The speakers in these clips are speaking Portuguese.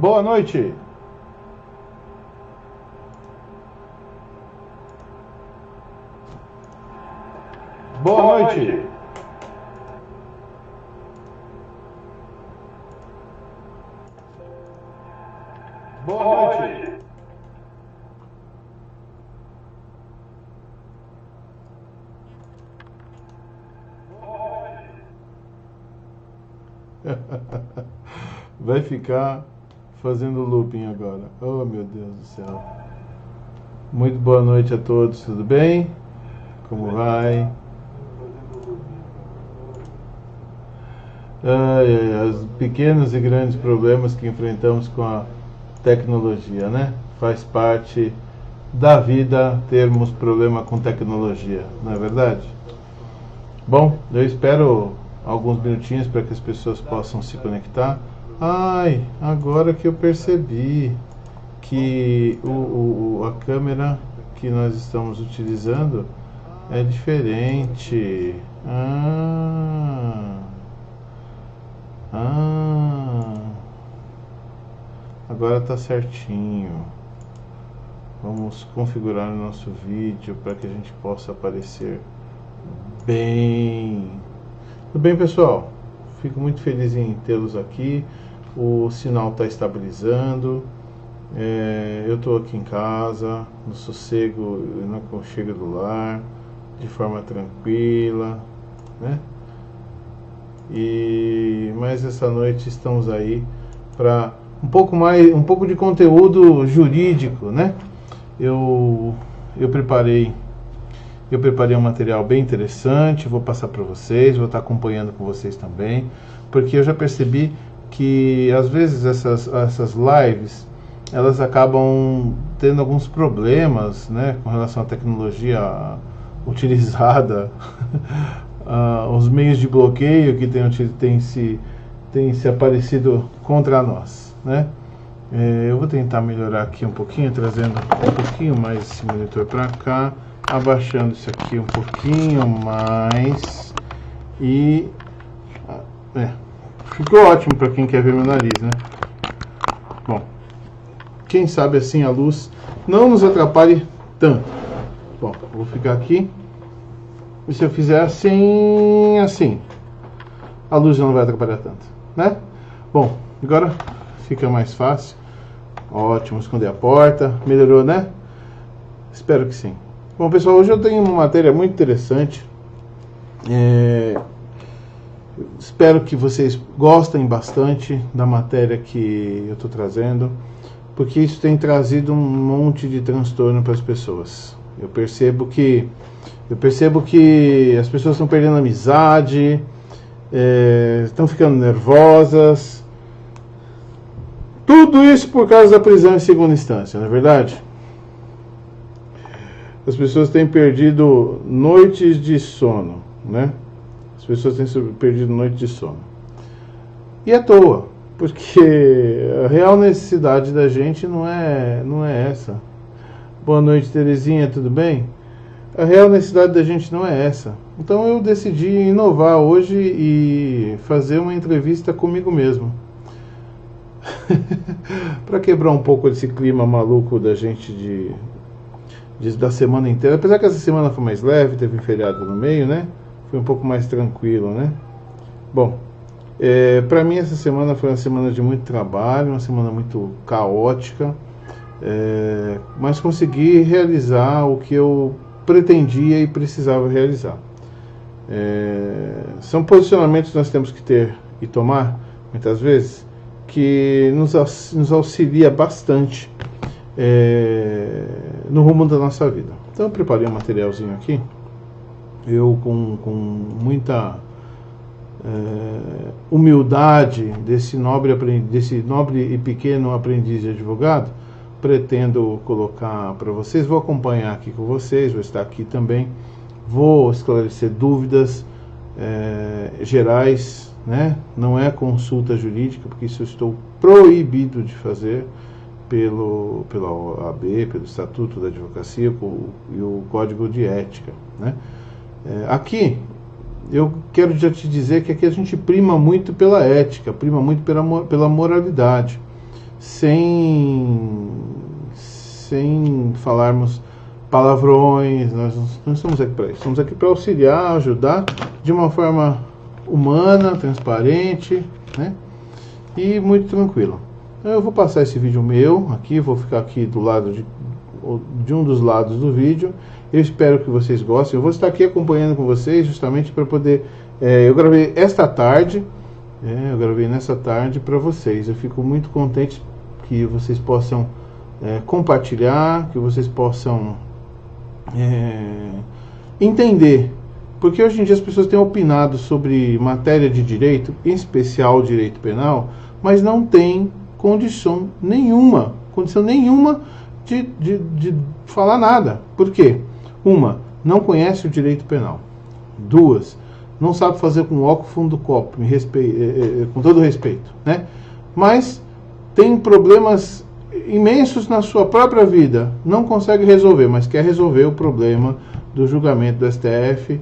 Boa noite. Boa noite. Boa noite. Vai ficar fazendo looping agora. Oh, meu Deus do céu. Muito boa noite a todos, tudo bem? Como vai? Os pequenos e grandes problemas que enfrentamos com a tecnologia, né? Faz parte da vida termos problema com tecnologia, não é verdade? Bom, eu espero alguns minutinhos para que as pessoas possam se conectar. Ai, agora que eu percebi que a câmera que nós estamos utilizando é diferente. Agora está certinho. Vamos configurar o nosso vídeo para que a gente possa aparecer bem. Tudo bem, pessoal? Fico muito feliz em tê-los aqui. O sinal está estabilizando. Eu estou aqui em casa, no sossego, no aconchego do lar, de forma tranquila, né? Mas essa noite estamos aí para um pouco de conteúdo jurídico, né? Eu preparei um material bem interessante, vou passar para vocês, vou estar acompanhando com vocês também, porque eu já percebi que às vezes essas lives elas acabam tendo alguns problemas, né, com relação à tecnologia utilizada, os meios de bloqueio que têm se aparecido contra nós, né? Eu vou tentar melhorar aqui um pouquinho, trazendo um pouquinho mais esse monitor para cá, abaixando isso aqui um pouquinho mais e ficou ótimo para quem quer ver meu nariz, né? Bom, quem sabe assim a luz não nos atrapalhe tanto. Bom, vou ficar aqui e se eu fizer assim, a luz já não vai atrapalhar tanto, né? Bom, agora fica mais fácil. Ótimo, esconder a porta, melhorou, né? Espero que sim. Bom, pessoal, hoje eu tenho uma matéria muito interessante. Espero que vocês gostem bastante da matéria que eu estou trazendo, porque isso tem trazido um monte de transtorno para as pessoas. Eu percebo que as pessoas estão perdendo a amizade, estão ficando nervosas. Tudo isso por causa da prisão em segunda instância, não é verdade? As pessoas têm perdido noites de sono, né? As pessoas têm perdido noites de sono. E à toa, porque a real necessidade da gente não é essa. Boa noite, Terezinha, tudo bem? A real necessidade da gente não é essa. Então eu decidi inovar hoje e fazer uma entrevista comigo mesmo. Para quebrar um pouco esse clima maluco da gente da semana inteira. Apesar que essa semana foi mais leve, teve um feriado no meio, né? Foi um pouco mais tranquilo, né? Bom, para mim essa semana foi uma semana de muito trabalho, uma semana muito caótica, mas consegui realizar o que eu pretendia e precisava realizar. São posicionamentos que nós temos que ter e tomar, muitas vezes, que nos auxilia bastante no rumo da nossa vida. Então eu preparei um materialzinho aqui, eu com muita humildade desse nobre e pequeno aprendiz de advogado, pretendo colocar para vocês, vou acompanhar aqui com vocês, vou estar aqui também, vou esclarecer dúvidas gerais, né? Não é consulta jurídica, porque isso eu estou proibido de fazer pela OAB, pelo Estatuto da Advocacia e o Código de Ética, né? Aqui, eu quero já te dizer que aqui a gente prima muito pela ética, prima muito pela moralidade. sem falarmos palavrões. Nós não estamos aqui para isso. Estamos aqui para auxiliar, ajudar de uma forma humana, transparente, né? E muito tranquilo. Eu vou passar esse vídeo meu aqui, vou ficar aqui do lado de um dos lados do vídeo. Eu espero que vocês gostem. Eu vou estar aqui acompanhando com vocês justamente para poder... eu gravei esta tarde, eu gravei nessa tarde para vocês. Eu fico muito contente que vocês possam compartilhar, que vocês possam entender. Porque hoje em dia as pessoas têm opinado sobre matéria de direito, em especial direito penal, mas não têm condição nenhuma de falar nada. Por quê? Uma, não conhece o direito penal. Duas, não sabe fazer com o óculos fundo do copo, com todo respeito, né? Mas tem problemas imensos na sua própria vida, não consegue resolver, mas quer resolver o problema do julgamento do STF,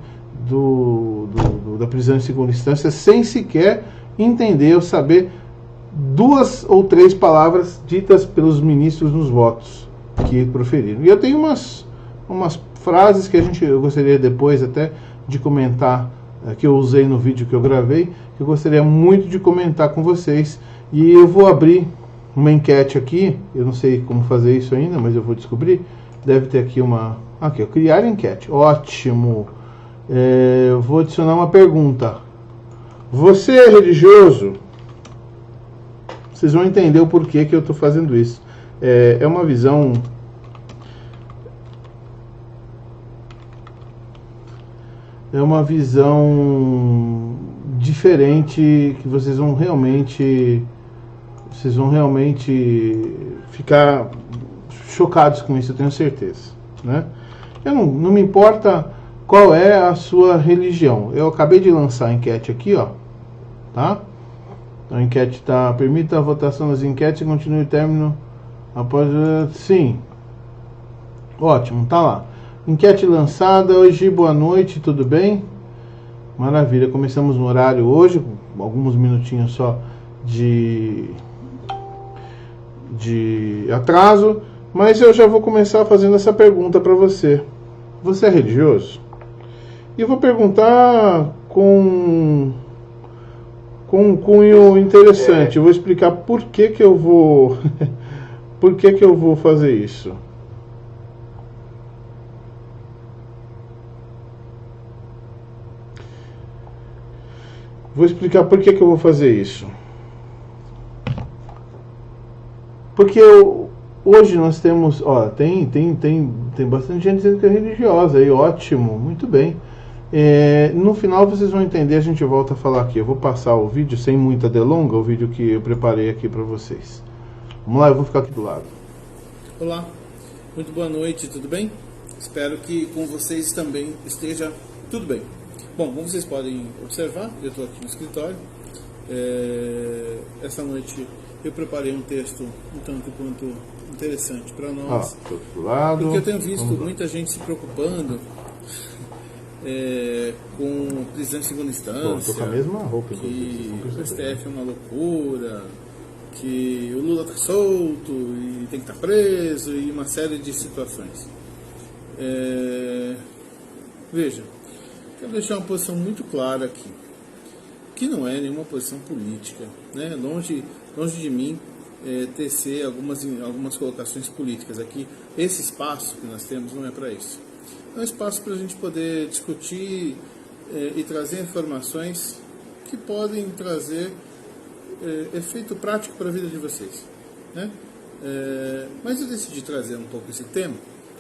da prisão em segunda instância, sem sequer entender ou saber 2 ou 3 palavras ditas pelos ministros nos votos que proferiram. E eu tenho umas frases que eu gostaria depois até de comentar, que eu usei no vídeo que eu gravei, que eu gostaria muito de comentar com vocês. E eu vou abrir uma enquete aqui, eu não sei como fazer isso ainda, mas eu vou descobrir. Deve ter aqui aqui, criar enquete, ótimo. Eu vou adicionar uma pergunta. Você é religioso? Vocês vão entender o porquê que eu estou fazendo isso. É uma visão... É uma visão diferente que vocês vão realmente ficar chocados com isso, eu tenho certeza, né? Não me importa qual é a sua religião. Eu acabei de lançar a enquete aqui, ó, tá? A enquete está... Permita a votação das enquetes e continue o término após... Sim. Ótimo, tá lá. Enquete lançada hoje, boa noite, tudo bem? Maravilha, começamos no horário hoje, com alguns minutinhos só de atraso, mas eu já vou começar fazendo essa pergunta para você. Você é religioso? E eu vou perguntar com um cunho interessante. Eu vou explicar por que eu vou por que eu vou fazer isso. Vou explicar por que eu vou fazer isso. Porque hoje nós temos... Ó, tem bastante gente dizendo que é religiosa. Aí, ótimo, muito bem. No final vocês vão entender, a gente volta a falar aqui. Eu vou passar o vídeo sem muita delonga, o vídeo que eu preparei aqui para vocês. Vamos lá, eu vou ficar aqui do lado. Olá, muito boa noite, tudo bem? Espero que com vocês também esteja tudo bem. Bom, como vocês podem observar, eu estou aqui no escritório. Essa noite eu preparei um texto um tanto quanto interessante para nós. Do lado. Porque eu tenho visto muita gente se preocupando com prisão em segunda instância. Estou com a mesma roupa. Que o STF é uma loucura, que o Lula está solto e tem que estar preso, e uma série de situações. Veja, quero deixar uma posição muito clara aqui, que não é nenhuma posição política, né? Longe de mim tecer algumas colocações políticas aqui. Esse espaço que nós temos não é para isso. É um espaço para a gente poder discutir e trazer informações que podem trazer efeito prático para a vida de vocês, né? Mas eu decidi trazer um pouco esse tema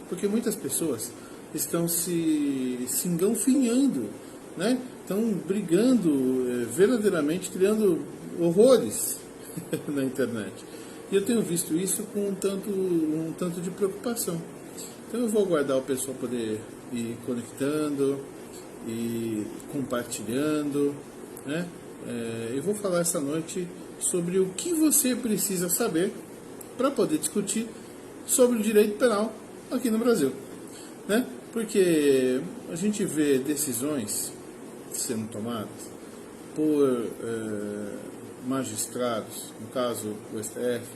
porque muitas pessoas estão se engalfinhando, né? Estão brigando, verdadeiramente criando horrores na internet. E eu tenho visto isso com um tanto de preocupação. Então eu vou aguardar o pessoal poder ir conectando e compartilhando, né? Eu vou falar essa noite sobre o que você precisa saber para poder discutir sobre o direito penal aqui no Brasil, né? Porque a gente vê decisões sendo tomadas por magistrados, no caso o STF,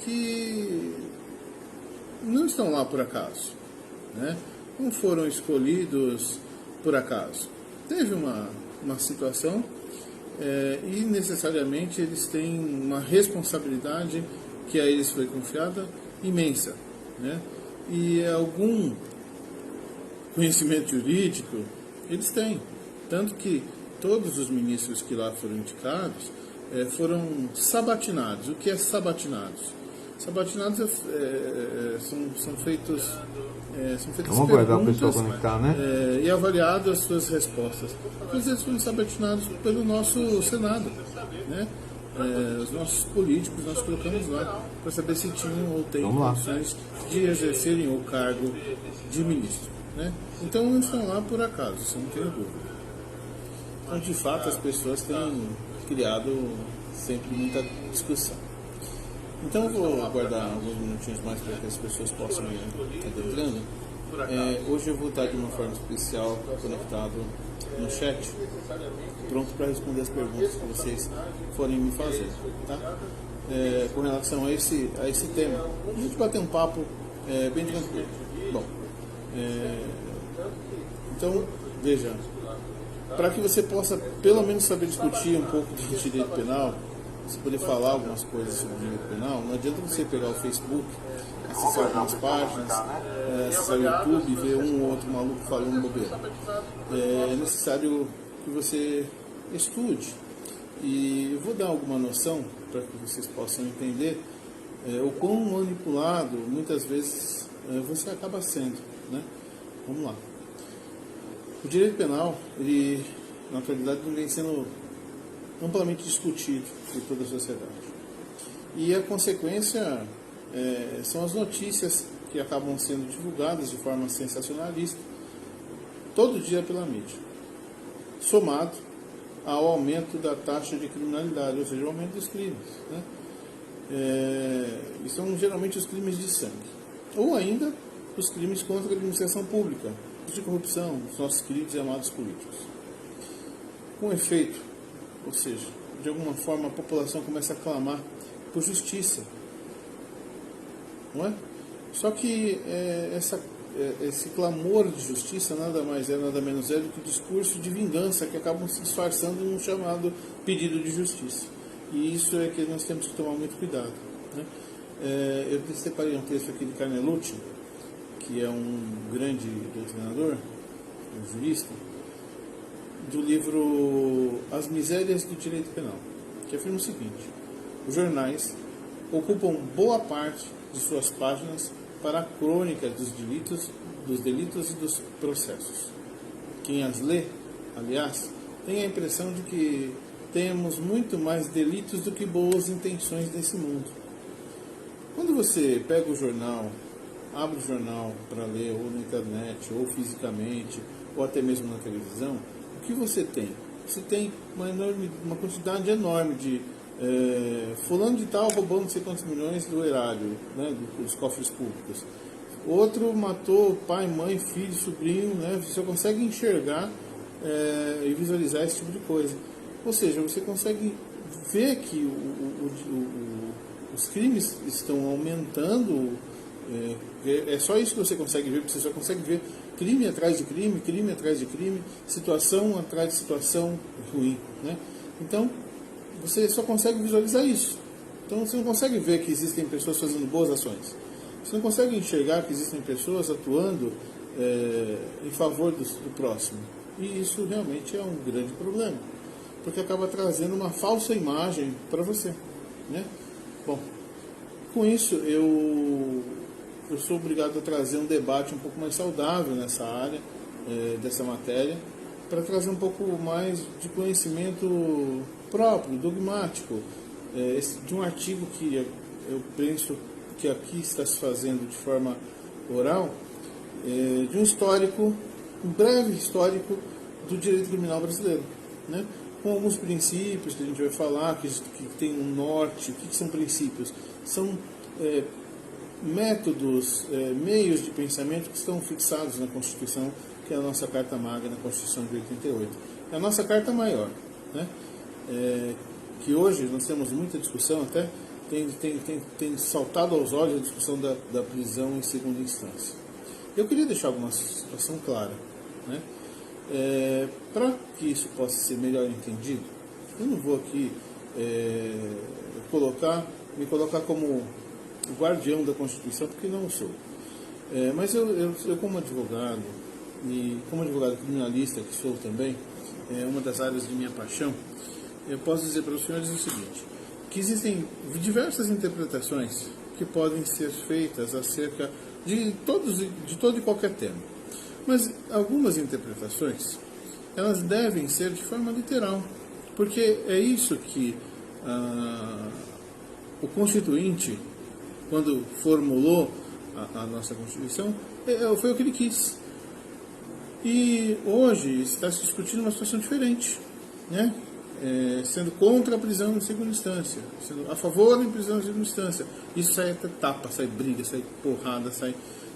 que não estão lá por acaso, né? Não foram escolhidos por acaso. Teve uma situação e necessariamente eles têm uma responsabilidade que a eles foi confiada imensa, né? E algum conhecimento jurídico eles têm, tanto que todos os ministros que lá foram indicados foram sabatinados. O que é sabatinados? Sabatinados são feitos Vamos guardar o pessoal conectar, né? E avaliado as suas respostas. Todos eles foram sabatinados pelo nosso Senado, né? Os nossos políticos nós colocamos lá para saber se tinham ou têm condições de exercerem o cargo de ministro, né? Então não estão lá por acaso, isso não tem dúvida. Então, de fato, as pessoas têm criado sempre muita discussão. Então eu vou aguardar alguns minutinhos mais para que as pessoas possam ir adentrando. Hoje eu vou estar de uma forma especial conectado no chat, pronto para responder as perguntas que vocês forem me fazer, tá? Com relação a esse tema. A gente bater um papo bem tranquilo. Bom, então, veja, para que você possa pelo menos saber discutir um pouco de direito penal, você poder falar algumas coisas sobre direito penal, não adianta você pegar o Facebook, acessar algumas páginas, acessar o YouTube e ver um ou outro maluco falando bobeira. É necessário que você estude. E eu vou dar alguma noção para que vocês possam entender o quão manipulado muitas vezes você acaba sendo, né? Vamos lá. O direito penal, ele, na atualidade, vem sendo amplamente discutido por toda a sociedade. E a consequência são as notícias que acabam sendo divulgadas de forma sensacionalista todo dia pela mídia, somado ao aumento da taxa de criminalidade, ou seja, o aumento dos crimes, né? E são geralmente os crimes de sangue, ou ainda os crimes contra a administração pública, de corrupção, os nossos queridos e amados políticos. Com efeito, ou seja, de alguma forma a população começa a clamar por justiça, não é? Só que esse clamor de justiça nada mais nada menos do que o discurso de vingança que acabam se disfarçando num chamado pedido de justiça. E isso é que nós temos que tomar muito cuidado, né? Eu separei um texto aqui de Carnelucci, que é um grande doutrinador, um jurista, do livro As Misérias do Direito Penal, que afirma o seguinte: os jornais ocupam boa parte de suas páginas para a crônica dos delitos e dos processos. Quem as lê, aliás, tem a impressão de que temos muito mais delitos do que boas intenções nesse mundo. Quando você pega o jornal, abre o jornal para ler, ou na internet, ou fisicamente, ou até mesmo na televisão, o que você tem? Você tem uma quantidade enorme de fulano de tal roubando não sei quantos milhões do erário, né, dos cofres públicos. Outro matou pai, mãe, filho, sobrinho, né? Você consegue enxergar e visualizar esse tipo de coisa. Ou seja, você consegue ver que os crimes estão aumentando. É só isso que você consegue ver, você só consegue ver crime atrás de crime, crime atrás de crime, situação atrás de situação ruim, né? Então, você só consegue visualizar isso. Então, você não consegue ver que existem pessoas fazendo boas ações. Você não consegue enxergar que existem pessoas atuando em favor do próximo. E isso realmente é um grande problema, porque acaba trazendo uma falsa imagem para você, né? Bom, com isso eu sou obrigado a trazer um debate um pouco mais saudável nessa área, dessa matéria, para trazer um pouco mais de conhecimento próprio, dogmático, de um artigo que eu penso que aqui está se fazendo de forma oral, de um histórico, um breve histórico do direito criminal brasileiro, né? Com alguns princípios que a gente vai falar, que tem um norte. O que são princípios? São métodos, meios de pensamento que estão fixados na Constituição, que é a nossa Carta Magna, na Constituição de 88. É a nossa Carta Maior, né? Que hoje nós temos muita discussão até tem saltado aos olhos a discussão da prisão em segunda instância. Eu queria deixar alguma situação clara, né? Para que isso possa ser melhor entendido, eu não vou aqui me colocar como o guardião da Constituição, porque não sou. Mas eu como advogado, e como advogado criminalista que sou também, uma das áreas de minha paixão, eu posso dizer para os senhores o seguinte, que existem diversas interpretações que podem ser feitas acerca de todo e qualquer tema. Mas algumas interpretações, elas devem ser de forma literal, porque é isso que o Constituinte, quando formulou a nossa Constituição, foi o que ele quis. E hoje está se discutindo uma situação diferente, né? Sendo contra a prisão em segunda instância, sendo a favor da prisão em segunda instância. Isso sai até tapa, sai briga, sai porrada, sai...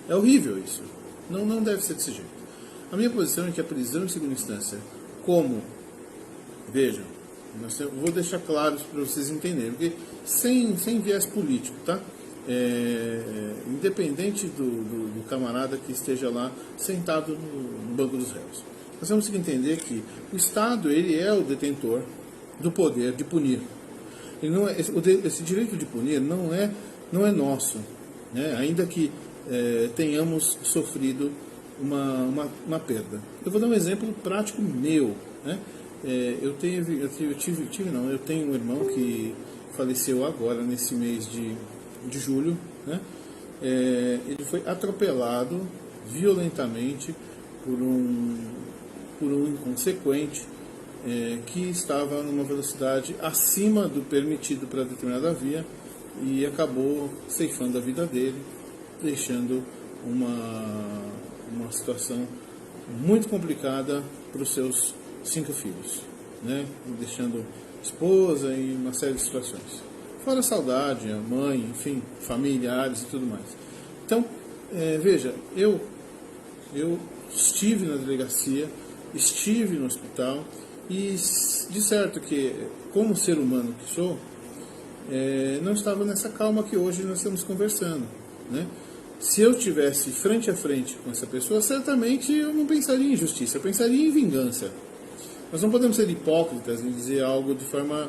É horrível isso. Não deve ser desse jeito. A minha posição é que a prisão em segunda instância, vejam, eu vou deixar claro para vocês entenderem, porque sem viés político, tá? Independente do camarada que esteja lá sentado no banco dos réus. Nós temos que entender que o Estado, ele é o detentor do poder de punir. Ele não é, esse direito de punir não é nosso, né? Ainda que tenhamos sofrido uma perda. Eu vou dar um exemplo prático meu, né? Eu tenho um irmão que faleceu agora nesse mês de julho, né? Ele foi atropelado violentamente por um inconsequente que estava numa velocidade acima do permitido para determinada via e acabou ceifando a vida dele, deixando uma situação muito complicada para os seus 5 filhos, né? Deixando esposa e uma série de situações. Fora a saudade, a mãe, enfim, familiares e tudo mais. Então, veja, eu estive na delegacia, estive no hospital e, de certo que, como ser humano que sou, não estava nessa calma que hoje nós estamos conversando, né? Se eu tivesse frente a frente com essa pessoa, certamente eu não pensaria em justiça, eu pensaria em vingança. Nós não podemos ser hipócritas em dizer algo de forma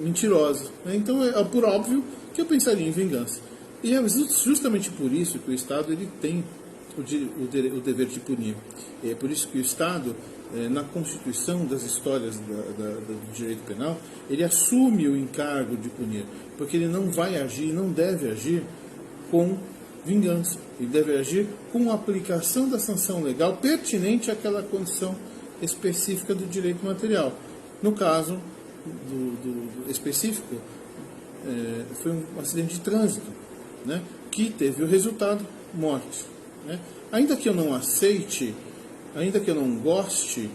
mentirosa, né? Então é por óbvio que eu pensaria em vingança. E é justamente por isso que o Estado ele tem o dever de punir. É por isso que o Estado, na Constituição das histórias do direito penal, ele assume o encargo de punir, porque ele não vai agir, não deve agir com vingança. Ele deve agir com a aplicação da sanção legal pertinente àquela condição específica do direito material. No caso do específico, foi um acidente de trânsito, né, que teve o resultado morte, né? Ainda que eu não aceite, ainda que eu não goste,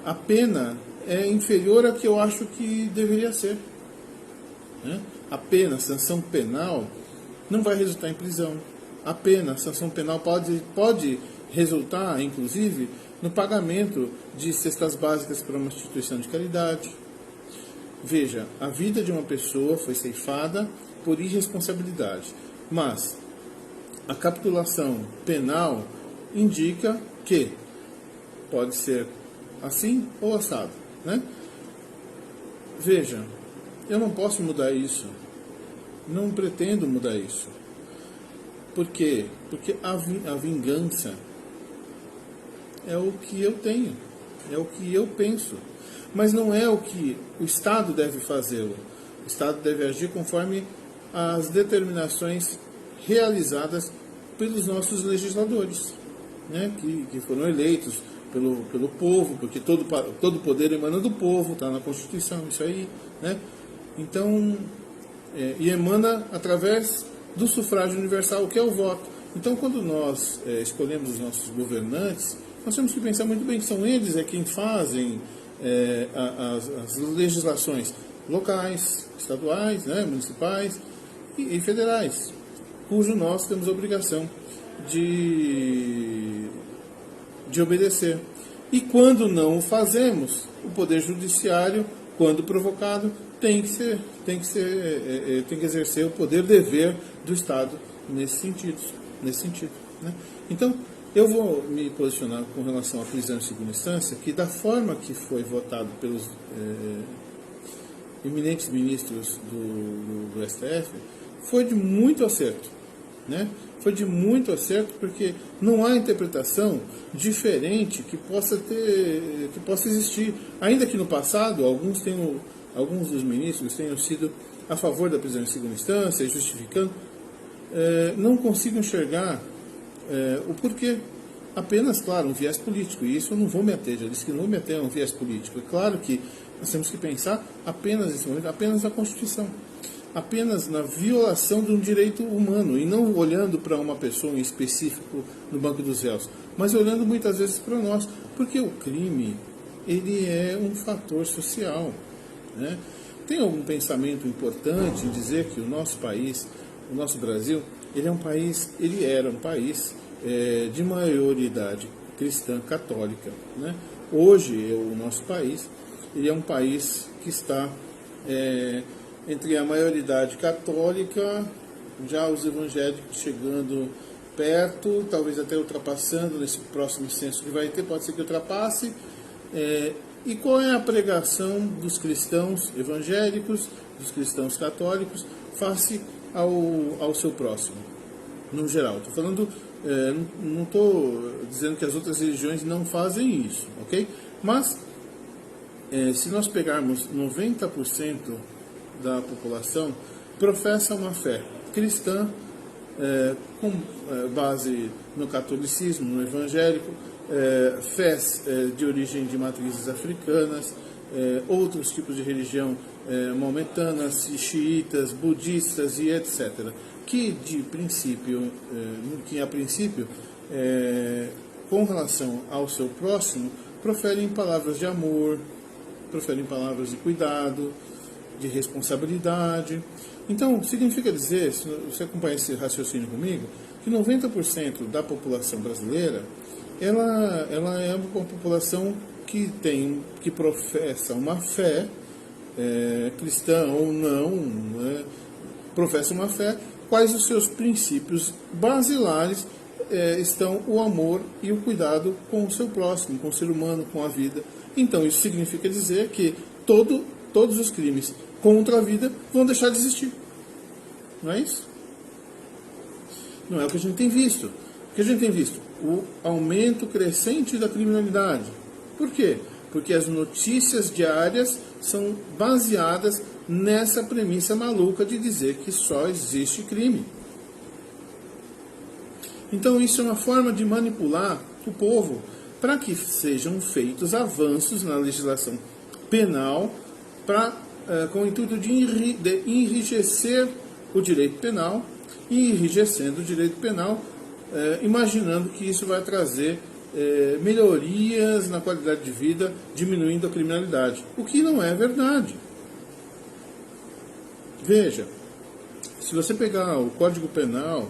a pena é inferior à que eu acho que deveria ser, né? A pena, a sanção penal, não vai resultar em prisão. A pena, a sanção penal pode resultar, inclusive, no pagamento de cestas básicas para uma instituição de caridade. Veja, a vida de uma pessoa foi ceifada por irresponsabilidade, mas a capitulação penal indica que pode ser assim ou assado, né? Veja, eu não posso mudar isso, não pretendo mudar isso. Por quê? Porque a vingança é o que eu tenho, é o que eu penso, mas não é o que o Estado deve fazê-lo. O Estado deve agir conforme as determinações realizadas pelos nossos legisladores, né, que foram eleitos pelo povo, porque todo poder emana do povo, está na Constituição, isso aí, né? Então, e emana através do sufrágio universal, que é o voto. Então, quando nós escolhemos os nossos governantes, nós temos que pensar muito bem que são eles quem fazem as legislações locais, estaduais, né, municipais e federais, cujo nós temos a obrigação de obedecer. E quando não o fazemos, o Poder Judiciário, quando provocado, tem que exercer o poder-dever do Estado nesse sentido, né? Então, eu vou me posicionar com relação à prisão em segunda instância, que da forma que foi votado pelos eminentes ministros do STF, foi de muito acerto, né? Foi de muito acerto, porque não há interpretação diferente que possa existir. Ainda que no passado alguns dos ministros tenham sido a favor da prisão em segunda instância, justificando, não consigo enxergar o porquê. Apenas, claro, um viés político, e isso eu não vou me ater, já disse que não vou me ater a um viés político. É claro que nós temos que pensar apenas nesse momento, apenas na Constituição, apenas na violação de um direito humano, e não olhando para uma pessoa em específico no banco dos réus, mas olhando muitas vezes para nós, porque o crime, ele é um fator social, né? Tem algum pensamento importante em dizer que o nosso país, o nosso Brasil, ele era um país de maioridade cristã católica, né? Hoje, o nosso país, ele é um país que está entre a maioridade católica, já os evangélicos chegando perto, talvez até ultrapassando nesse próximo censo que vai ter, pode ser que ultrapasse. E qual é a pregação dos cristãos evangélicos, dos cristãos católicos, face ao seu próximo, no geral? Estou falando, não estou dizendo que as outras religiões não fazem isso, ok? Mas, se nós pegarmos 90% da população, professa uma fé cristã, com base no catolicismo, no evangélico, fés de origem de matrizes africanas, outros tipos de religião, maometanas, xiitas, budistas e etc., que a princípio, com relação ao seu próximo, proferem palavras de amor, proferem palavras de cuidado, de responsabilidade. Então, significa dizer, se você acompanha esse raciocínio comigo, que 90% da população brasileira, ela é uma população que professa uma fé, cristã ou não, professa uma fé. Quais os seus princípios basilares estão o amor e o cuidado com o seu próximo, com o ser humano, com a vida. Então, isso significa dizer que todos os crimes contra a vida vão deixar de existir. Não é isso? Não é o que a gente tem visto. O que a gente tem visto? O aumento crescente da criminalidade. Por quê? Porque as notícias diárias são baseadas nessa premissa maluca de dizer que só existe crime. Então isso é uma forma de manipular o povo para que sejam feitos avanços na legislação penal com o intuito de enrijecer o direito penal, e enrijecendo o direito penal, imaginando que isso vai trazer melhorias na qualidade de vida, diminuindo a criminalidade, o que não é verdade. Veja, se você pegar o Código Penal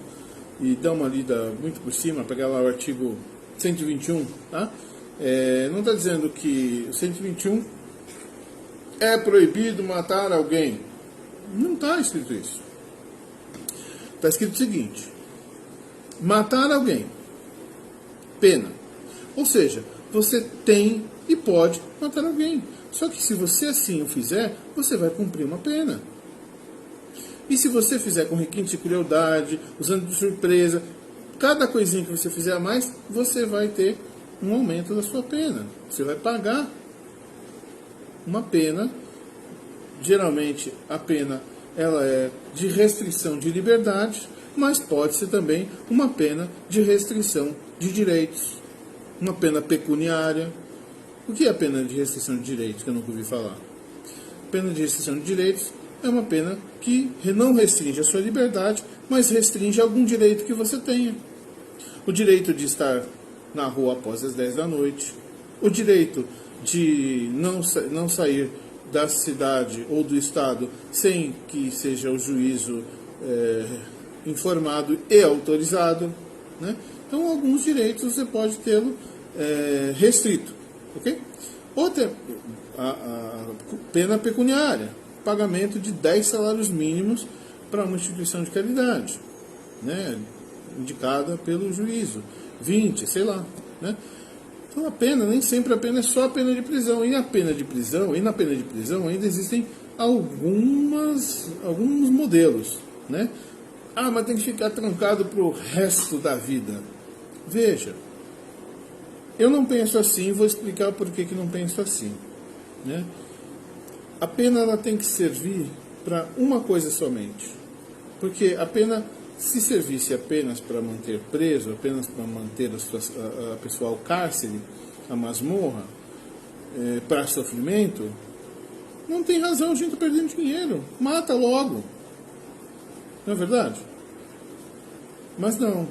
e dar uma lida muito por cima, pegar lá o artigo 121, tá? Não está dizendo que o 121 é proibido matar alguém. Não está escrito isso. Está escrito o seguinte: matar alguém, pena. Ou seja, você tem e pode matar alguém. Só que se você assim o fizer, você vai cumprir uma pena. E se você fizer com requinte de crueldade, usando de surpresa, cada coisinha que você fizer a mais, você vai ter um aumento da sua pena. Você vai pagar uma pena. Geralmente a pena ela é de restrição de liberdade, mas pode ser também uma pena de restrição de direitos, uma pena pecuniária. O que é a pena de restrição de direitos, que eu nunca ouvi falar? Pena de restrição de direitos é uma pena que não restringe a sua liberdade, mas restringe algum direito que você tenha. O direito de estar na rua após as 10 da noite, o direito de não sair da cidade ou do estado sem que seja o juízo informado e autorizado, né? Então, alguns direitos você pode tê-lo restrito, ok? Outra, a pena pecuniária. pagamento de 10 salários mínimos para uma instituição de caridade, né, indicada pelo juízo, 20, sei lá, né? Então a pena, nem sempre a pena é só a pena de prisão. E na pena de prisão ainda existem alguns modelos, né? Ah, mas tem que ficar trancado para o resto da vida. Veja, eu não penso assim, vou explicar por que não penso assim, né? A pena ela tem que servir para uma coisa somente. Porque a pena, se servisse apenas para manter preso, apenas para manter a pessoa ao cárcere, a masmorra, para sofrimento, não tem razão a gente perdendo dinheiro. Mata logo. Não é verdade? Mas não.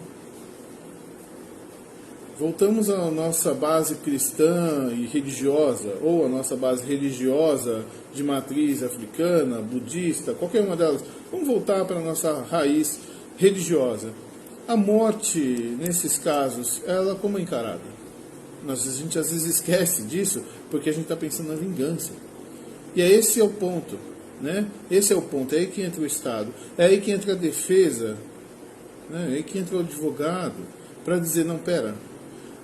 Voltamos à nossa base cristã e religiosa, ou à nossa base religiosa de matriz africana, budista, qualquer uma delas. Vamos voltar para a nossa raiz religiosa. A morte, nesses casos, ela como é encarada? A gente às vezes esquece disso, porque a gente está pensando na vingança. E esse é o ponto, né? Esse é o ponto, é aí que entra o Estado, é aí que entra a defesa, né? É aí que entra o advogado, para dizer, não, pera,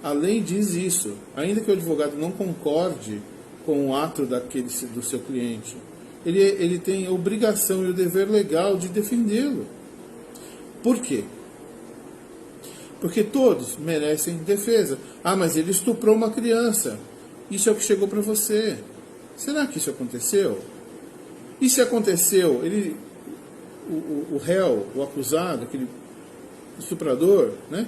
a lei diz isso, ainda que o advogado não concorde com o ato do seu cliente, ele tem a obrigação e o dever legal de defendê-lo. Por quê? Porque todos merecem defesa. Ah, mas ele estuprou uma criança. Isso é o que chegou para você. Será que isso aconteceu? E se aconteceu, o réu, o acusado, aquele estuprador, né?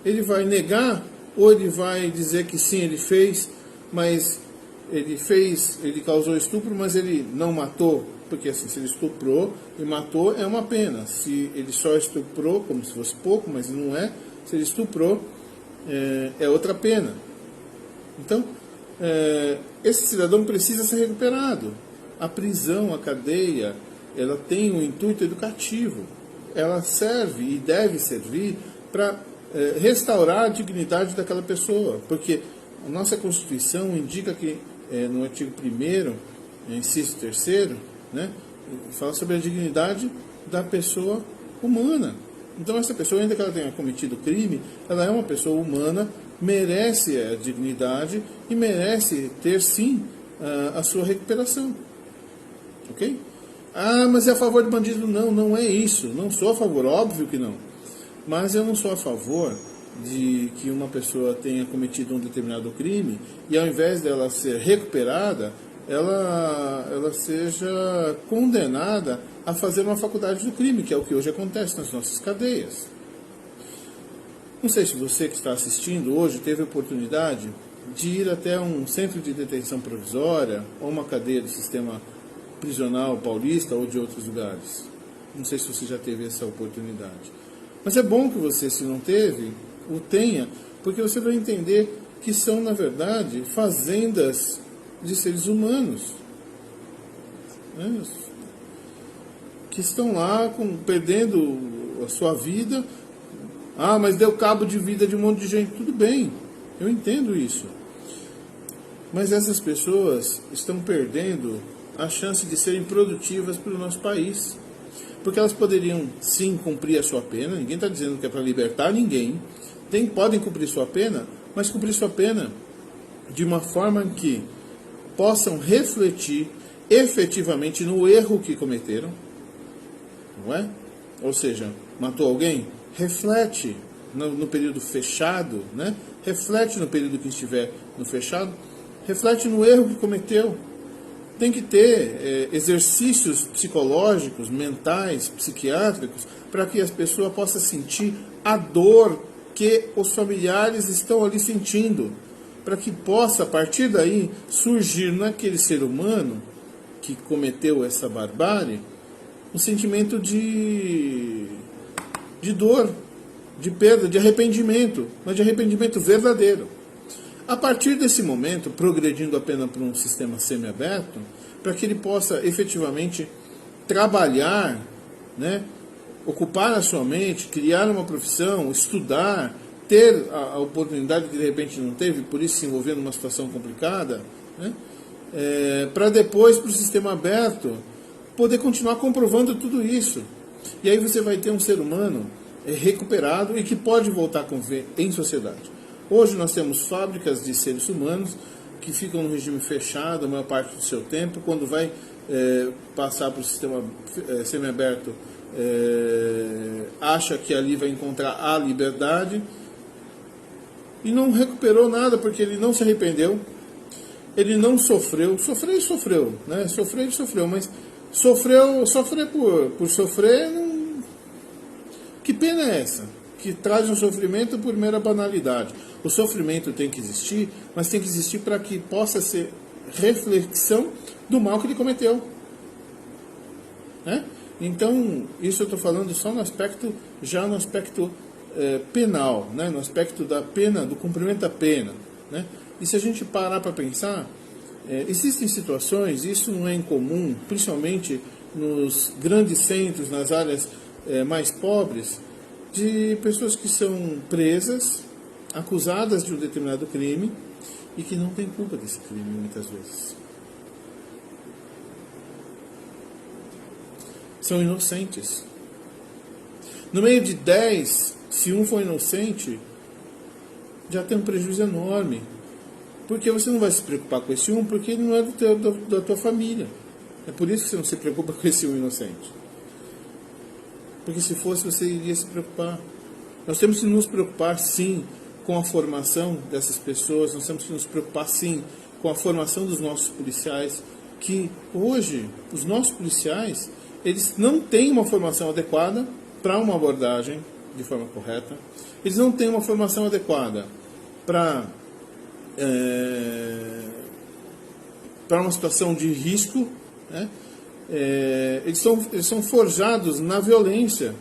Ele vai negar ou ele vai dizer que sim, ele fez, mas ele causou estupro, mas ele não matou? Porque assim, se ele estuprou e matou, é uma pena. Se ele só estuprou, como se fosse pouco, mas não é, se ele estuprou, é outra pena. Então, esse cidadão precisa ser recuperado. A prisão, a cadeia, ela tem um intuito educativo. Ela serve e deve servir para restaurar a dignidade daquela pessoa. Porque a nossa Constituição indica que, no artigo 1º, inciso 3º, né, fala sobre a dignidade da pessoa humana. Então essa pessoa, ainda que ela tenha cometido crime, ela é uma pessoa humana, merece a dignidade e merece ter sim a sua recuperação. Ok? Ah, mas é a favor de bandido? Não, não é isso. Não sou a favor, óbvio que não. Mas eu não sou a favor de que uma pessoa tenha cometido um determinado crime e ao invés dela ser recuperada, ela seja condenada a fazer uma faculdade do crime, que é o que hoje acontece nas nossas cadeias. Não sei se você que está assistindo hoje teve a oportunidade de ir até um centro de detenção provisória ou uma cadeia do sistema prisional paulista ou de outros lugares. Não sei se você já teve essa oportunidade. Mas é bom que você, se não teve, o tenha, porque você vai entender que são, na verdade, fazendas de seres humanos, né, que estão lá perdendo a sua vida. Ah, mas deu cabo de vida de um monte de gente. Tudo bem, eu entendo isso. Mas essas pessoas estão perdendo a chance de serem produtivas para o nosso país. Porque elas poderiam, sim, cumprir a sua pena. Ninguém está dizendo que é para libertar ninguém. Podem cumprir sua pena, mas cumprir sua pena de uma forma que possam refletir efetivamente no erro que cometeram. Não é? Ou seja, matou alguém? Reflete no período fechado, né? Reflete no período que estiver no fechado, reflete no erro que cometeu. Tem que ter exercícios psicológicos, mentais, psiquiátricos, para que as pessoas possam sentir a dor que os familiares estão ali sentindo, para que possa, a partir daí, surgir naquele ser humano que cometeu essa barbárie, um sentimento de dor, de perda, de arrependimento, mas de arrependimento verdadeiro. A partir desse momento, progredindo apenas para um sistema semiaberto, para que ele possa efetivamente trabalhar, né, ocupar a sua mente, criar uma profissão, estudar, ter a oportunidade que de repente não teve, por isso se envolver numa situação complicada, né, para depois, para o sistema aberto, poder continuar comprovando tudo isso. E aí você vai ter um ser humano recuperado e que pode voltar a conviver em sociedade. Hoje nós temos fábricas de seres humanos que ficam no regime fechado a maior parte do seu tempo. Quando vai passar para o sistema semiaberto, acha que ali vai encontrar a liberdade e não recuperou nada, porque ele não se arrependeu, ele não sofreu. Sofreu e sofreu, né? Sofreu e sofreu, mas sofrer por sofrer, que pena é essa? Que traz um sofrimento por mera banalidade. O sofrimento tem que existir, mas tem que existir para que possa ser reflexão do mal que ele cometeu. Né? Então, isso eu estou falando só no aspecto penal, né? No aspecto da pena, do cumprimento da pena. Né? E se a gente parar para pensar, existem situações, isso não é incomum, principalmente nos grandes centros, nas áreas mais pobres, de pessoas que são presas, acusadas de um determinado crime e que não têm culpa desse crime, muitas vezes. São inocentes. No meio de 10, se um for inocente, já tem um prejuízo enorme. Porque você não vai se preocupar com esse um, porque ele não é da tua família. É por isso que você não se preocupa com esse um inocente. Porque se fosse, você iria se preocupar. Nós temos que nos preocupar, sim, com a formação dessas pessoas. Nós temos que nos preocupar, sim, com a formação dos nossos policiais. Que hoje, os nossos policiais, eles não têm uma formação adequada para uma abordagem de forma correta. Eles não têm uma formação adequada para uma situação de risco, né? Eles são forjados na violência.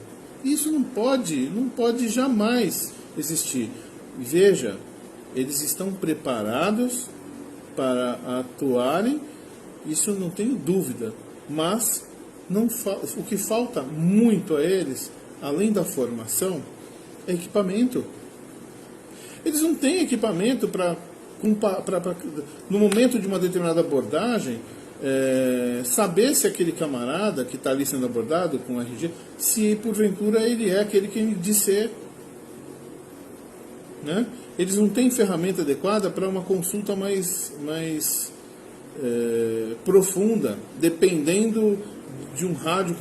Isso não pode jamais existir. Veja, eles estão preparados para atuarem, isso não tenho dúvida, mas o que falta muito a eles, além da formação, é equipamento. Eles não têm equipamento para no momento de uma determinada abordagem, saber se aquele camarada que está ali sendo abordado com o RG, se porventura ele é aquele que ele diz ser. Né? Eles não têm ferramenta adequada para uma consulta mais profunda, dependendo de um rádio.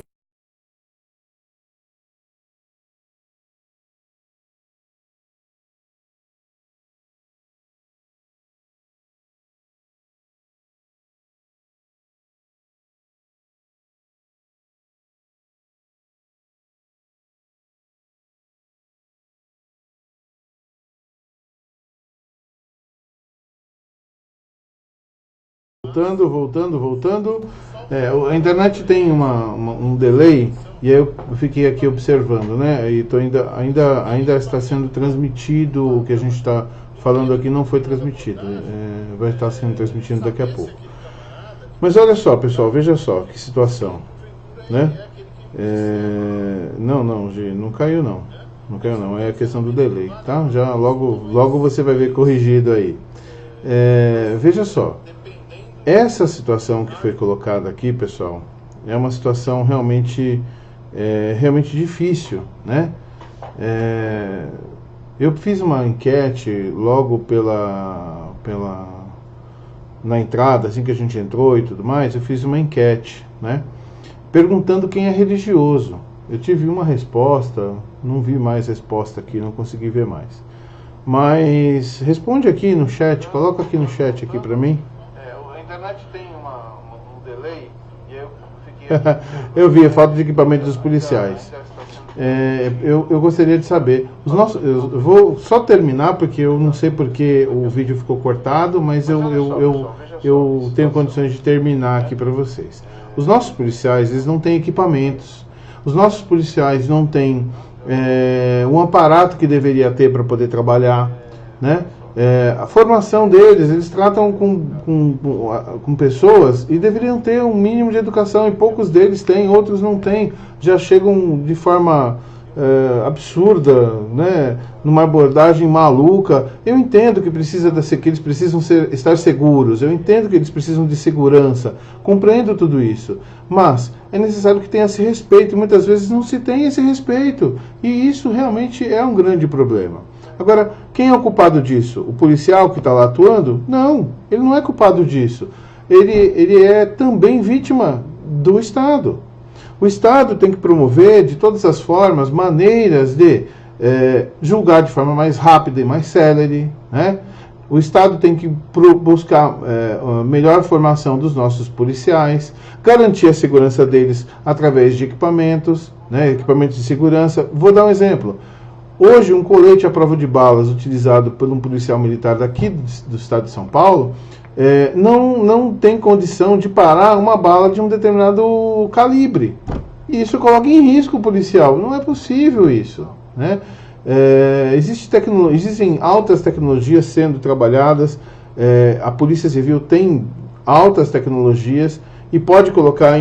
Voltando. A internet tem um delay, e aí eu fiquei aqui observando, né? E ainda está sendo transmitido, o que a gente está falando aqui não foi transmitido, vai estar sendo transmitido daqui a pouco. Mas olha só, pessoal, veja só que situação, né? Não, G, não caiu não, é a questão do delay, tá? Já logo você vai ver corrigido aí. Veja só. Essa situação que foi colocada aqui, pessoal, é uma situação realmente difícil, né? Eu fiz uma enquete logo na entrada, assim que a gente entrou e tudo mais, eu fiz uma enquete, né? Perguntando quem é religioso. Eu tive uma resposta, não vi mais resposta aqui, não consegui ver mais. Mas responde aqui no chat, coloca aqui no chat aqui pra mim. A internet tem um delay, e eu fiquei eu vi a falta de equipamento dos policiais. Eu gostaria de saber. Eu vou só terminar, porque eu não sei porque o vídeo ficou cortado, mas eu tenho condições de terminar aqui para vocês. Os nossos policiais, eles não têm equipamentos. Os nossos policiais não têm um aparato que deveria ter para poder trabalhar, né? A formação deles, eles tratam com pessoas e deveriam ter um mínimo de educação, e poucos deles têm, outros não têm, já chegam de forma absurda, né, numa abordagem maluca. Eu entendo que que eles precisam estar seguros, eu entendo que eles precisam de segurança, compreendo tudo isso, mas é necessário que tenha esse respeito, e muitas vezes não se tem esse respeito, e isso realmente é um grande problema. Agora, quem é o culpado disso? O policial que está lá atuando? Não, ele não é culpado disso. Ele é também vítima do Estado. O Estado tem que promover, de todas as formas, maneiras de julgar de forma mais rápida e mais célere, né? O Estado tem que buscar a melhor formação dos nossos policiais, garantir a segurança deles através de equipamentos, né? Equipamentos de segurança. Vou dar um exemplo. Hoje, um colete à prova de balas utilizado por um policial militar daqui do estado de São Paulo não tem condição de parar uma bala de um determinado calibre. E isso coloca em risco o policial. Não é possível isso, né? Existem altas tecnologias sendo trabalhadas, a Polícia Civil tem altas tecnologias e pode colocar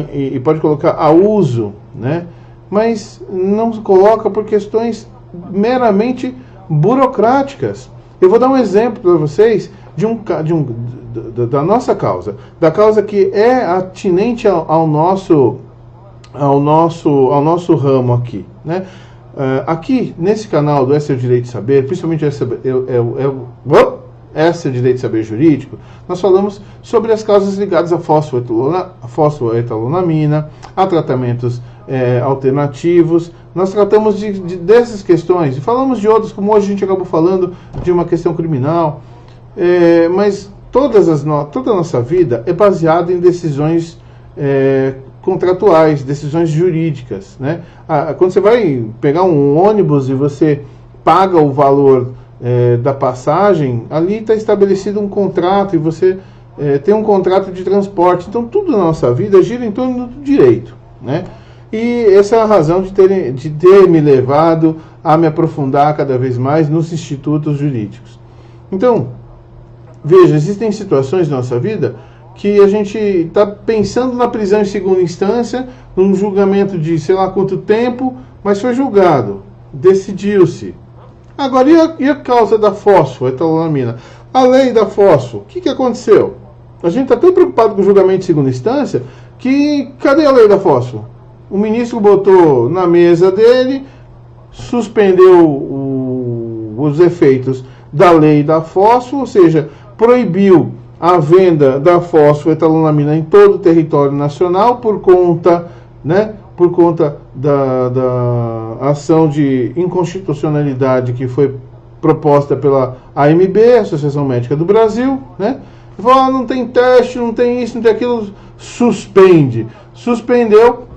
a uso, né? Mas não se coloca por questões meramente burocráticas. Eu vou dar um exemplo para vocês da nossa causa, da causa que é atinente ao nosso ramo aqui, né? Aqui nesse canal do Esse é o Direito de Saber, principalmente Esse é o Direito de Saber Jurídico, nós falamos sobre as causas ligadas à fosfoetalonamina, a tratamentos alternativos. Nós tratamos dessas questões e falamos de outras, como hoje a gente acabou falando de uma questão criminal, mas toda a nossa vida é baseada em decisões contratuais, decisões jurídicas, né? Quando você vai pegar um ônibus e você paga o valor da passagem, ali está estabelecido um contrato e você tem um contrato de transporte. Então tudo na nossa vida gira em torno do direito, né? E essa é a razão de ter me levado a me aprofundar cada vez mais nos institutos jurídicos. Então, veja, existem situações na nossa vida que a gente está pensando na prisão em segunda instância, num julgamento de sei lá quanto tempo, mas foi julgado, decidiu-se. Agora, e a causa da fosfoetalonamina? A lei da fosfo, o que aconteceu? A gente está tão preocupado com o julgamento de segunda instância que cadê a lei da fosfo? O ministro botou na mesa dele, suspendeu os efeitos da lei da fosfo, ou seja, proibiu a venda da fosfoetalonamina em todo o território nacional por conta da ação de inconstitucionalidade que foi proposta pela AMB, Associação Médica do Brasil, né? Falou, não tem teste, não tem isso, não tem aquilo, suspendeu,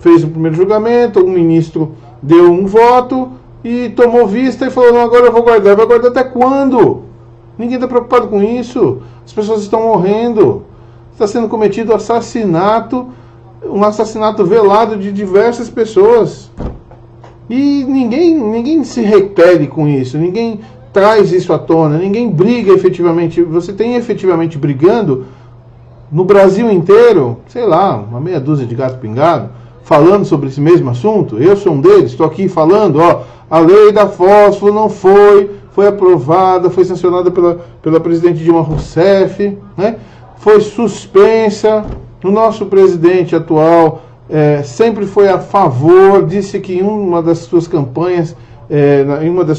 fez o primeiro julgamento, o ministro deu um voto e tomou vista e falou, não, agora eu vou guardar. Vai guardar até quando? Ninguém está preocupado com isso. As pessoas estão morrendo. Está sendo cometido um assassinato velado de diversas pessoas. E ninguém se repele com isso, ninguém traz isso à tona, ninguém briga efetivamente. Você tem efetivamente brigando no Brasil inteiro, sei lá, uma meia dúzia de gato pingado, falando sobre esse mesmo assunto. Eu sou um deles, estou aqui falando, a lei da fósforo não foi aprovada, foi sancionada pela presidente Dilma Rousseff, né? Foi suspensa. O nosso presidente atual sempre foi a favor, disse que em uma das suas campanhas, uma das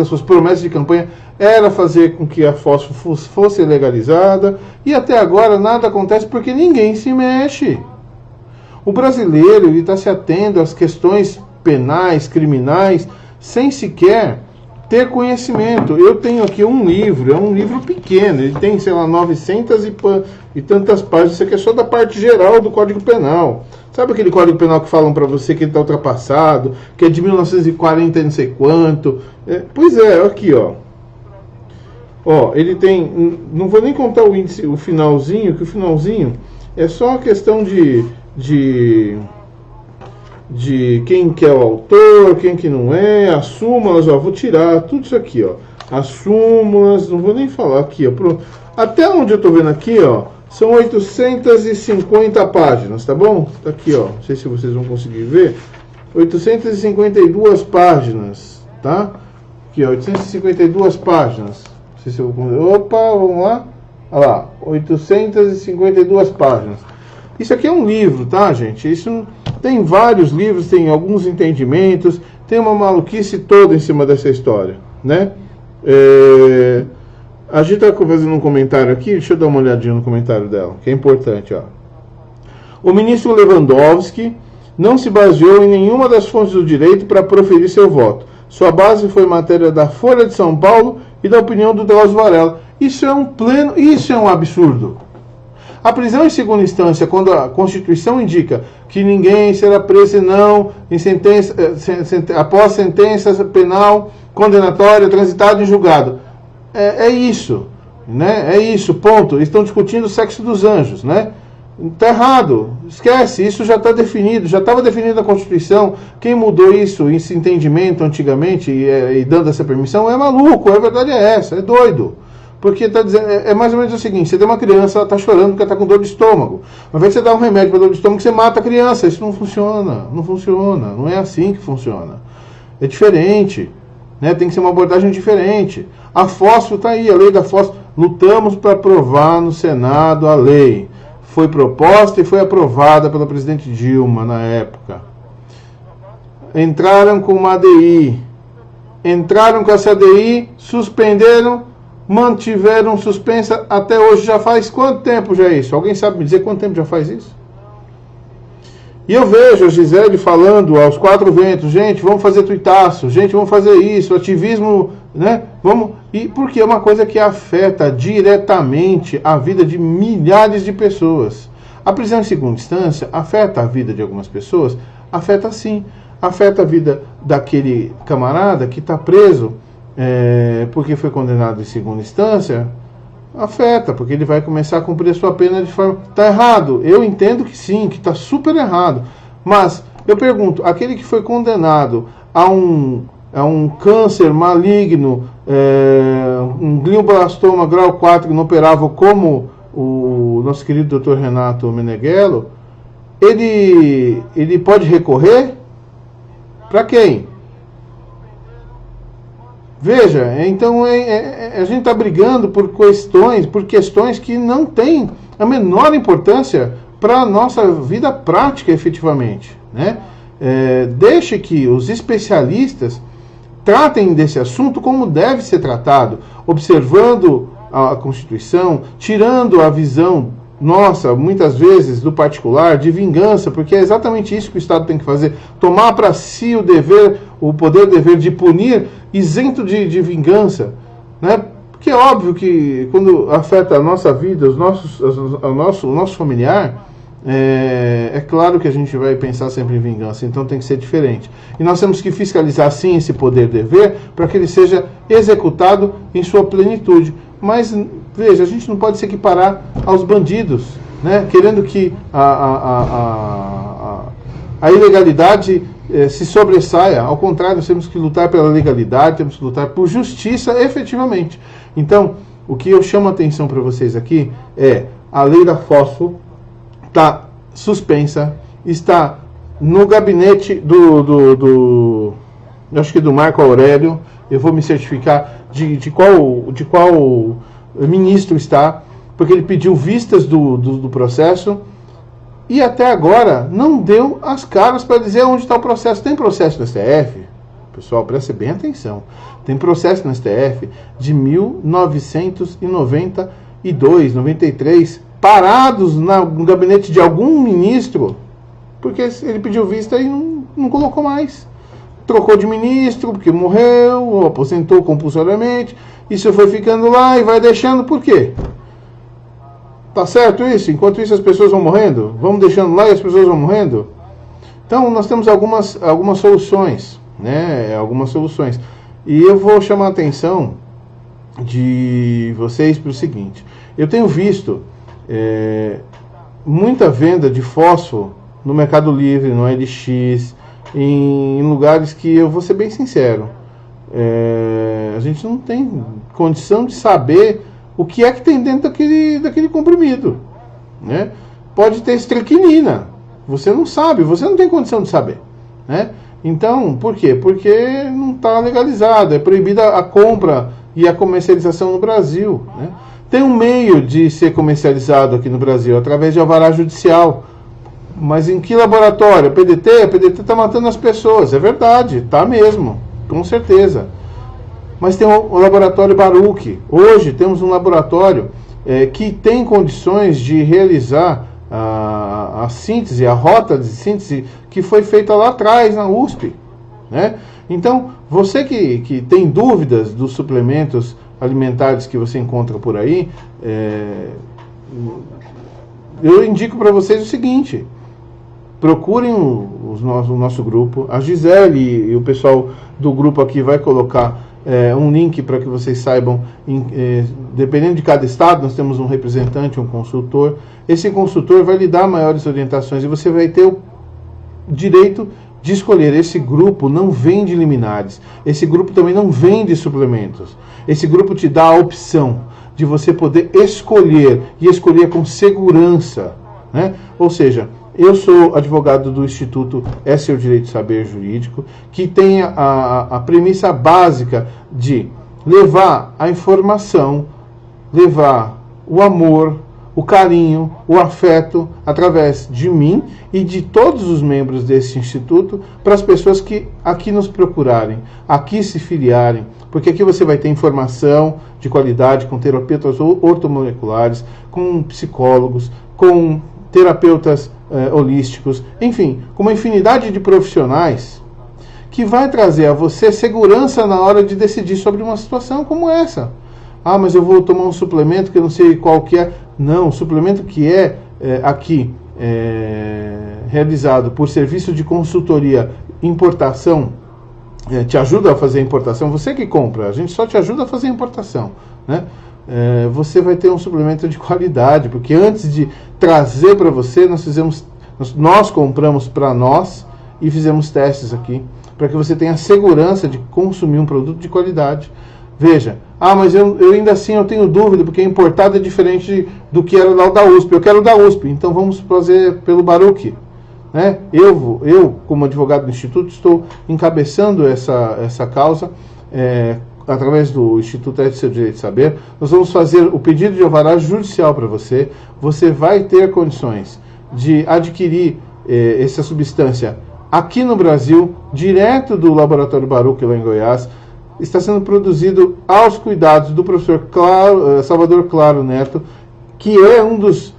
suas promessas de campanha era fazer com que a fósforo fosse legalizada, e até agora nada acontece porque ninguém se mexe. O brasileiro está se atendo às questões penais, criminais, sem sequer ter conhecimento. Eu tenho aqui um livro, é um livro pequeno, ele tem, sei lá, 900 e tantas páginas. Isso aqui é só da parte geral do Código Penal. Sabe aquele Código Penal que falam para você que ele está ultrapassado, que é de 1940 e não sei quanto? Pois é, aqui, ó. Ele tem, não vou nem contar o índice, o finalzinho, que o finalzinho é só a questão de quem que é o autor, quem que não é, as súmulas, vou tirar tudo isso aqui, as súmulas, não vou nem falar aqui, até onde eu estou vendo aqui, são 850 páginas, tá bom? Tá aqui, não sei se vocês vão conseguir ver, 852 páginas, tá? Aqui, ó, 852 páginas. Não sei se eu vou... Opa, vamos lá. Olha lá, 852 páginas. Isso aqui é um livro, tá, gente? Isso tem vários livros, tem alguns entendimentos, tem uma maluquice toda em cima dessa história, né? A gente está fazendo um comentário aqui, deixa eu dar uma olhadinha no comentário dela, que é importante, ó. O ministro Lewandowski não se baseou em nenhuma das fontes do direito para proferir seu voto. Sua base foi matéria da Folha de São Paulo e da opinião do Drauzio Varela. Isso é um absurdo. A prisão em segunda instância, quando a Constituição indica que ninguém será preso senão após sentença penal condenatória transitada em julgado. É isso, né? É isso, ponto. Eles estão discutindo o sexo dos anjos, né? Está errado, esquece, isso já está definido, já estava definido na Constituição. Quem mudou isso, esse entendimento antigamente e dando essa permissão é maluco, a verdade é essa, é doido. Porque tá dizendo, é mais ou menos o seguinte: você tem uma criança, ela está chorando porque ela está com dor de estômago. Ao invés de você dar um remédio para dor de estômago, você mata a criança. Isso não funciona, não é assim que funciona. É diferente, né? Tem que ser uma abordagem diferente. A fósforo está aí, a lei da fósforo. Lutamos para aprovar no Senado a lei. Foi proposta e foi aprovada pela presidente Dilma na época. Entraram com uma ADI. Entraram com essa ADI, suspenderam, mantiveram suspensa até hoje. Já faz quanto tempo já é isso? Alguém sabe me dizer quanto tempo já faz isso? E eu vejo a Gisele falando aos quatro ventos: gente, vamos fazer tuitaço, gente, vamos fazer isso, ativismo, né? Vamos. E porque é uma coisa que afeta diretamente a vida de milhares de pessoas. A prisão em segunda instância afeta a vida de algumas pessoas? Afeta sim. Afeta a vida daquele camarada que está preso porque foi condenado em segunda instância? Afeta, porque ele vai começar a cumprir a sua pena de forma... Está errado, eu entendo que sim, que está super errado. Mas, eu pergunto, aquele que foi condenado a um câncer maligno, um glioblastoma grau 4 inoperável, como o nosso querido Dr. Renato Meneghello, ele pode recorrer? Para quem? Veja, então a gente está brigando por questões que não têm a menor importância para a nossa vida prática, efetivamente, né? Deixe que os especialistas tratem desse assunto como deve ser tratado, observando a Constituição, tirando a visão nossa, muitas vezes, do particular, de vingança, porque é exatamente isso que o Estado tem que fazer: tomar para si o poder-dever de punir, isento de vingança, né? Porque é óbvio que quando afeta a nossa vida, o nosso familiar, é claro que a gente vai pensar sempre em vingança, então tem que ser diferente. E nós temos que fiscalizar sim esse poder-dever para que ele seja executado em sua plenitude. Mas, veja, a gente não pode se equiparar aos bandidos, né? Querendo que a ilegalidade se sobressaia. Ao contrário, nós temos que lutar pela legalidade, temos que lutar por justiça efetivamente. Então, o que eu chamo a atenção para vocês aqui é: a lei da fósforo está suspensa, está no gabinete acho que do Marco Aurélio. Eu vou me certificar de qual ministro está, porque ele pediu vistas do processo e até agora não deu as caras para dizer onde está o processo. Tem processo no STF, pessoal, preste bem atenção, tem processo no STF de 1992, 93, parados no gabinete de algum ministro, porque ele pediu vista e não colocou mais. Trocou de ministro, porque morreu, ou aposentou compulsoriamente. Isso foi ficando lá e vai deixando. Por quê? Tá certo isso? Enquanto isso as pessoas vão morrendo? Vamos deixando lá e as pessoas vão morrendo? Então nós temos algumas soluções, né? Algumas soluções. E eu vou chamar a atenção de vocês para o seguinte: eu tenho visto muita venda de fósforo no Mercado Livre, no LX, em lugares que, eu vou ser bem sincero, a gente não tem condição de saber o que é que tem dentro daquele comprimido, né? Pode ter estricnina, você não sabe, você não tem condição de saber, né? Então, por quê? Porque não está legalizado, é proibida a compra e a comercialização no Brasil, né? Tem um meio de ser comercializado aqui no Brasil, através de alvará judicial. Mas em que laboratório? A PDT está matando as pessoas, é verdade, está mesmo, com certeza. Mas tem o laboratório Baruch. Hoje temos um laboratório que tem condições de realizar a síntese, a rota de síntese que foi feita lá atrás na USP, né? Então, você que tem dúvidas dos suplementos alimentares que você encontra por aí, eu indico para vocês o seguinte: procurem o nosso grupo. A Gisele e o pessoal do grupo aqui vai colocar um link para que vocês saibam, dependendo de cada estado, nós temos um representante, um consultor. Esse consultor vai lhe dar maiores orientações e você vai ter o direito de escolher. Esse grupo não vende liminares, esse grupo também não vende suplementos. Esse grupo te dá a opção de você poder escolher, e escolher com segurança, né? Ou seja, eu sou advogado do Instituto É Seu Direito Saber Jurídico, que tem a premissa básica de levar a informação, levar o amor, o carinho, o afeto, através de mim e de todos os membros desse instituto, para as pessoas que aqui nos procurarem, aqui se filiarem, porque aqui você vai ter informação de qualidade com terapeutas ortomoleculares, com psicólogos, com terapeutas holísticos, enfim, com uma infinidade de profissionais que vai trazer a você segurança na hora de decidir sobre uma situação como essa. Ah, mas eu vou tomar um suplemento que eu não sei qual que é. Não, o suplemento que aqui realizado por serviço de consultoria, importação, te ajuda a fazer a importação. Você que compra, a gente só te ajuda a fazer a importação, né? Você vai ter um suplemento de qualidade, porque antes de trazer para você, nós compramos para nós e fizemos testes aqui, para que você tenha segurança de consumir um produto de qualidade. Veja, mas eu ainda assim eu tenho dúvida, porque importado é diferente do que era lá o da USP. Eu quero o da USP, então vamos fazer pelo Baruch, né? Eu, como advogado do Instituto, estou encabeçando essa causa, através do Instituto É Seu Direito de Saber. Nós vamos fazer o pedido de alvará judicial para você. Você vai ter condições de adquirir essa substância aqui no Brasil, direto do Laboratório Baruch, lá em Goiás. Está sendo produzido aos cuidados do professor Salvador Claro Neto, que é um dos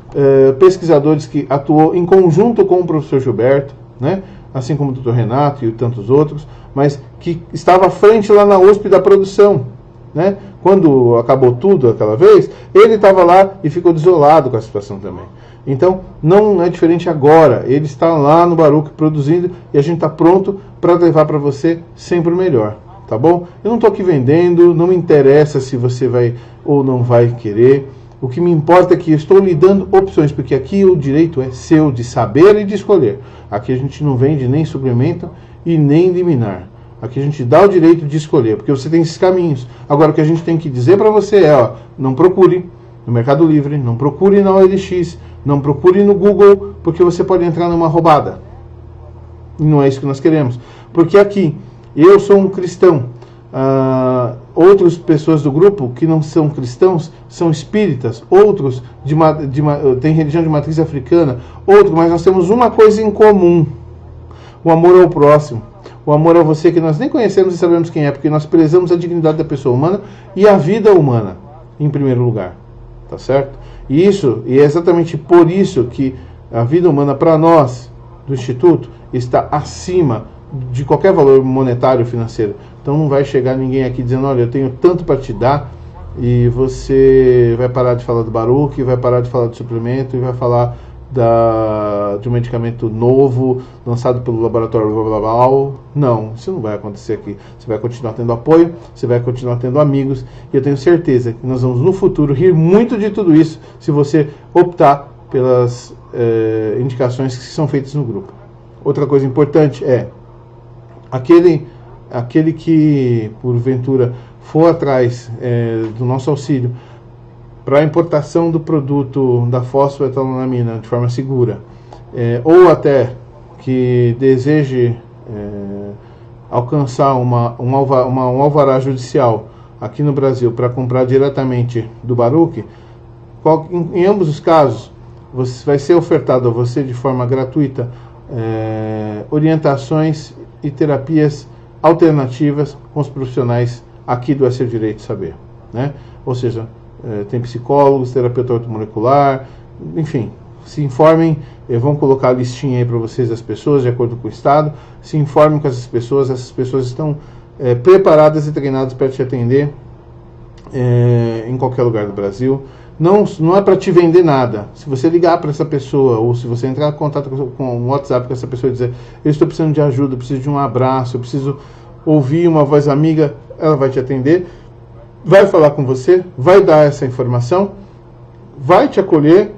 pesquisadores que atuou em conjunto com o professor Gilberto, né? Assim como o Dr. Renato e tantos outros, mas que estava à frente lá na USP da produção, né? Quando acabou tudo aquela vez, ele estava lá e ficou desolado com a situação também. Então, não é diferente agora. Ele está lá no Baruch produzindo e a gente está pronto para levar para você sempre o melhor. Tá bom? Eu não estou aqui vendendo, não me interessa se você vai ou não vai querer. O que me importa é que eu estou lhe dando opções, porque aqui o direito é seu de saber e de escolher. Aqui a gente não vende nem suplemento e nem liminar. Aqui a gente dá o direito de escolher, porque você tem esses caminhos. Agora o que a gente tem que dizer para você não procure no Mercado Livre, não procure na OLX, não procure no Google, porque você pode entrar numa roubada. E não é isso que nós queremos. Porque aqui, eu sou um cristão, outras pessoas do grupo que não são cristãos são espíritas, outros têm religião de matriz africana, outros, mas nós temos uma coisa em comum: o amor ao próximo, o amor a você que nós nem conhecemos e sabemos quem é, porque nós prezamos a dignidade da pessoa humana e a vida humana em primeiro lugar, tá certo? E é exatamente por isso que a vida humana para nós do Instituto está acima de qualquer valor monetário, financeiro. Então não vai chegar ninguém aqui dizendo: olha, eu tenho tanto para te dar, e você vai parar de falar do Baruch, vai parar de falar do suplemento e vai falar de um medicamento novo lançado pelo laboratório blá blá blá. Não, isso não vai acontecer aqui. Você vai continuar tendo apoio, você vai continuar tendo amigos, e eu tenho certeza que nós vamos no futuro rir muito de tudo isso se você optar pelas indicações que são feitas no grupo. Outra coisa importante é aquele que, porventura, for atrás do nosso auxílio para a importação do produto da fosfoetanolamina de forma segura, ou até que deseje alcançar um alvará judicial aqui no Brasil para comprar diretamente do Baruch, em ambos os casos, vai ser ofertado a você de forma gratuita orientações e terapias alternativas com os profissionais aqui do É Seu Direito Saber, né? Ou seja, tem psicólogos, terapeuta automolecular, enfim, se informem, vão colocar a listinha aí para vocês das pessoas, de acordo com o Estado, se informem com essas pessoas estão preparadas e treinadas para te atender em qualquer lugar do Brasil. Não é para te vender nada. Se você ligar para essa pessoa, ou se você entrar em contato com o WhatsApp com essa pessoa e dizer, eu estou precisando de ajuda, eu preciso de um abraço, eu preciso ouvir uma voz amiga, ela vai te atender, vai falar com você, vai dar essa informação, vai te acolher,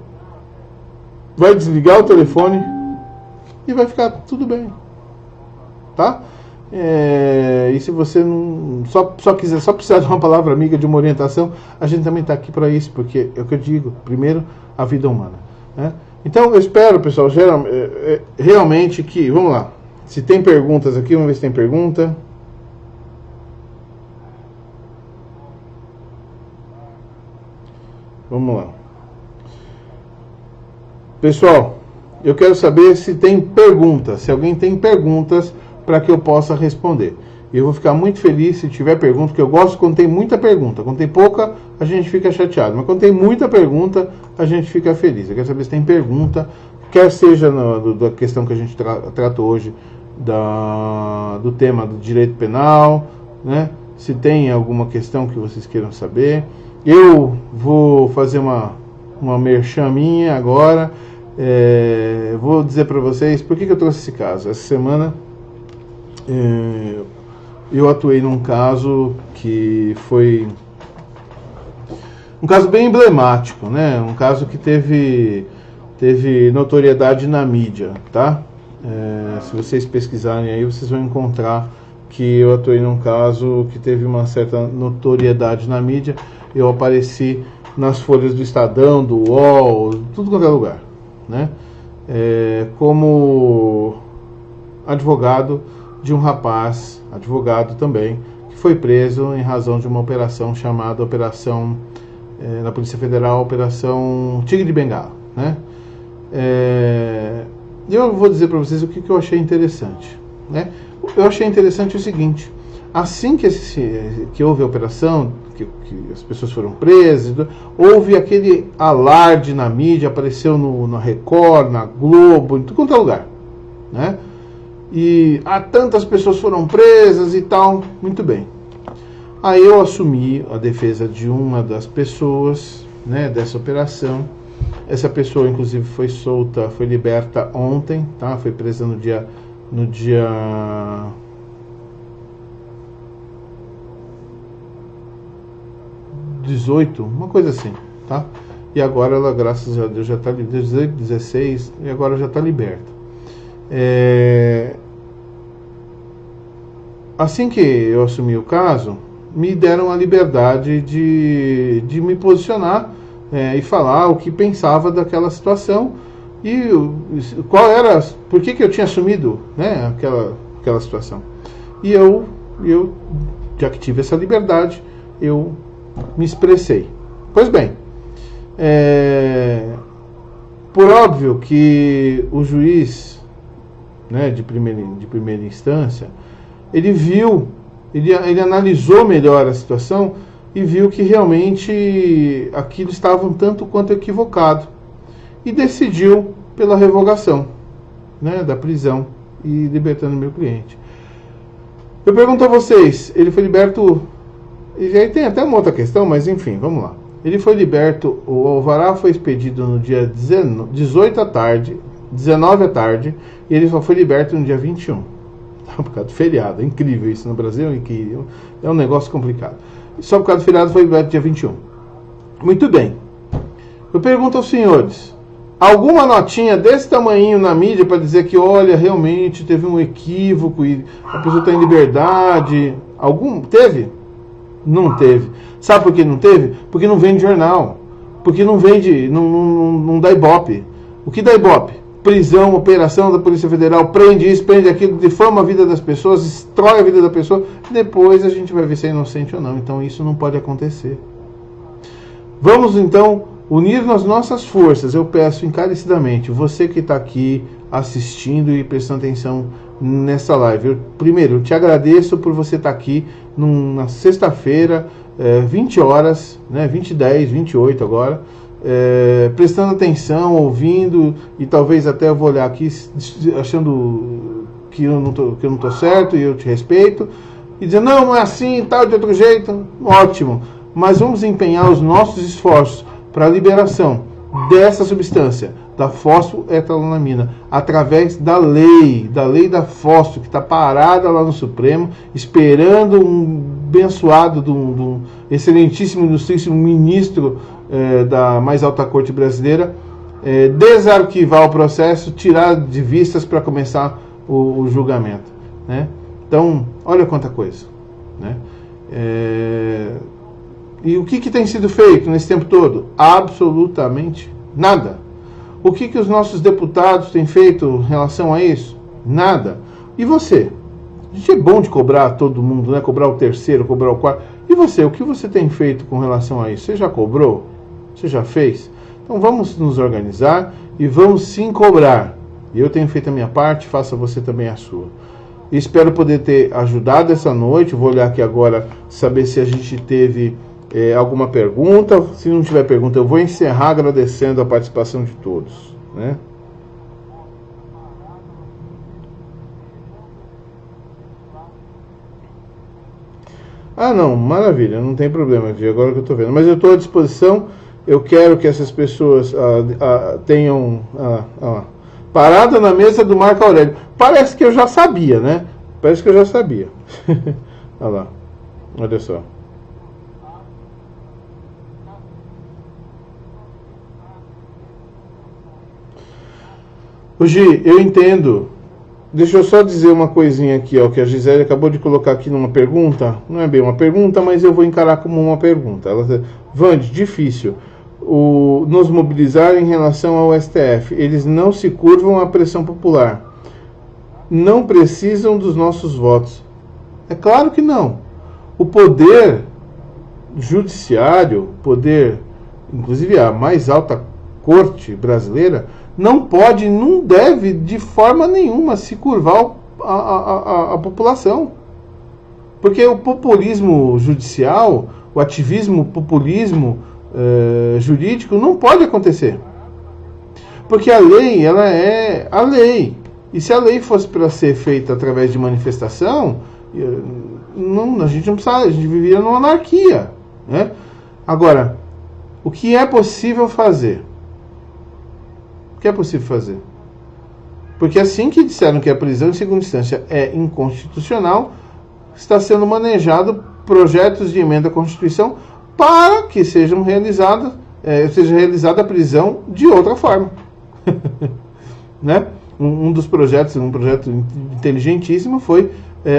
vai desligar o telefone e vai ficar tudo bem, tá? E se você não só precisar de uma palavra amiga, de uma orientação, a gente também está aqui para isso, porque é o que eu digo, primeiro, a vida humana, né? Então eu espero, pessoal, realmente que, vamos lá, se tem perguntas aqui, vamos ver se tem pergunta. Vamos lá. Pessoal, eu quero saber se tem perguntas, se alguém tem perguntas para que eu possa responder. Eu vou ficar muito feliz se tiver pergunta, porque eu gosto quando tem muita pergunta. Quando tem pouca, a gente fica chateado. Mas quando tem muita pergunta, a gente fica feliz. Eu quero saber se tem pergunta, quer seja da questão que a gente tratou hoje, do tema do direito penal, né? Se tem alguma questão que vocês queiram saber. Eu vou fazer uma merchan minha agora. Vou dizer para vocês por que eu trouxe esse caso. Essa semana eu atuei num caso que foi um caso bem emblemático, né? Um caso que teve notoriedade na mídia, tá? Se vocês pesquisarem aí, vocês vão encontrar que eu atuei num caso que teve uma certa notoriedade na mídia. Eu apareci nas folhas do Estadão, do UOL, tudo quanto é lugar, né? Como advogado de um rapaz, advogado também, que foi preso em razão de uma operação chamada Operação, na Polícia Federal, Operação Tigre de Bengala, né? Eu vou dizer para vocês o que eu achei interessante, né? Eu achei interessante o seguinte: assim que houve a operação, que as pessoas foram presas, houve aquele alarde na mídia, apareceu na Record, na Globo, em tudo quanto é lugar, né? E tantas pessoas foram presas e tal, muito bem. Aí eu assumi a defesa de uma das pessoas, né, dessa operação. Essa pessoa, inclusive, foi solta, foi liberta ontem, tá? Foi presa no dia 18, uma coisa assim, tá? E agora ela, graças a Deus, já está liberta, 16, e agora já está liberta. Assim que eu assumi o caso, me deram a liberdade de me posicionar e falar o que pensava daquela situação e por que eu tinha assumido, né, aquela situação. E eu, já que tive essa liberdade, eu me expressei. Pois bem, por óbvio que o juiz, né, de primeira instância, ele analisou melhor a situação e viu que realmente aquilo estava um tanto quanto equivocado e decidiu pela revogação, né, da prisão e libertando meu cliente. Eu pergunto a vocês, ele foi liberto, e aí tem até uma outra questão, mas enfim, vamos lá. Ele foi liberto, o alvará foi expedido no dia 18 à tarde, 19 à tarde, e ele só foi liberto no dia 21. Por causa do feriado, é incrível isso no Brasil, é um negócio complicado. Só por causa do feriado foi liberto dia 21. Muito bem. Eu pergunto aos senhores, alguma notinha desse tamanhinho na mídia para dizer que, olha, realmente teve um equívoco e a pessoa está em liberdade? Teve? Não teve. Sabe por que não teve? Porque não vende jornal. Porque não vende, não dá ibope. O que dá ibope? prisão, operação da Polícia Federal, prende isso, prende aquilo, difama a vida das pessoas, destrói a vida da pessoa, depois a gente vai ver se é inocente ou não. Então isso não pode acontecer. Vamos então unir as nossas forças. Eu peço encarecidamente, você que está aqui assistindo e prestando atenção nessa live. Primeiro, eu te agradeço por você estar aqui na sexta-feira, 20 horas, né, 20h10, 28 agora, prestando atenção, ouvindo, e talvez até eu vou olhar aqui achando que eu não estou certo e eu te respeito, e dizer, não é assim, tal, de outro jeito, ótimo. Mas vamos empenhar os nossos esforços para a liberação dessa substância, da fosfoetanolamina, através da lei da fósforo, que está parada lá no Supremo, esperando um abençoado, de um excelentíssimo, ilustríssimo ministro da mais alta corte brasileira, desarquivar o processo, tirar de vistas para começar o julgamento, né? Então, olha quanta coisa, né? E o que tem sido feito nesse tempo todo? Absolutamente nada. O que os nossos deputados têm feito em relação a isso? Nada. E você? A gente é bom de cobrar todo mundo, né? Cobrar o terceiro, cobrar o quarto. E você? O que você tem feito com relação a isso? Você já cobrou? Você já fez? Então vamos nos organizar e vamos sim cobrar. E eu tenho feito a minha parte, faça você também a sua. Espero poder ter ajudado essa noite. Vou olhar aqui agora, saber se a gente teve alguma pergunta. Se não tiver pergunta, eu vou encerrar agradecendo a participação de todos, né? Ah, não, maravilha, não tem problema, agora que eu estou vendo. Mas eu estou à disposição. Eu quero que essas pessoas tenham parada na mesa do Marco Aurélio. Parece que eu já sabia, né? Parece que eu já sabia. Olha lá, olha só. O Gi, eu entendo. Deixa eu só dizer uma coisinha aqui, ó, que a Gisele acabou de colocar aqui numa pergunta. Não é bem uma pergunta, mas eu vou encarar como uma pergunta. Ela diz, Vande, difícil nos mobilizar em relação ao STF. Eles não se curvam à pressão popular. Não precisam dos nossos votos. É claro que não. O poder judiciário, poder, inclusive a mais alta corte brasileira, não pode, não deve de forma nenhuma se curvar a população. Porque o populismo judicial, o ativismo, populismo jurídico não pode acontecer. Porque a lei, ela é a lei. E se a lei fosse para ser feita através de manifestação, a gente não precisava, a gente vivia numa anarquia, né? Agora, o que é possível fazer? O que é possível fazer? Porque assim que disseram que a prisão em segunda instância é inconstitucional, está sendo manejado projetos de emenda à Constituição para que seja realizada a prisão de outra forma. Né? Um dos projetos, um projeto inteligentíssimo, foi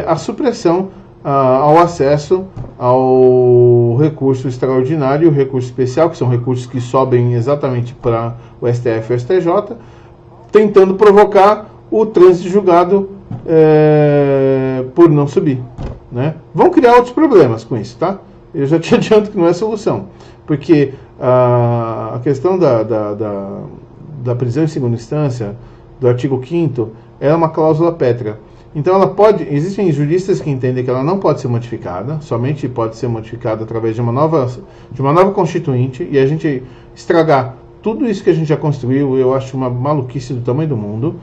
a supressão ao acesso ao recurso extraordinário e o recurso especial, que são recursos que sobem exatamente para o STF e o STJ, tentando provocar o trânsito julgado por não subir, né? Vão criar outros problemas com isso, tá? Eu já te adianto que não é solução, porque a questão da prisão em segunda instância, do artigo 5º, é uma cláusula pétrea. Então ela pode, existem juristas que entendem que ela não pode ser modificada, somente pode ser modificada através de uma nova constituinte, e a gente estragar tudo isso que a gente já construiu, eu acho uma maluquice do tamanho do mundo.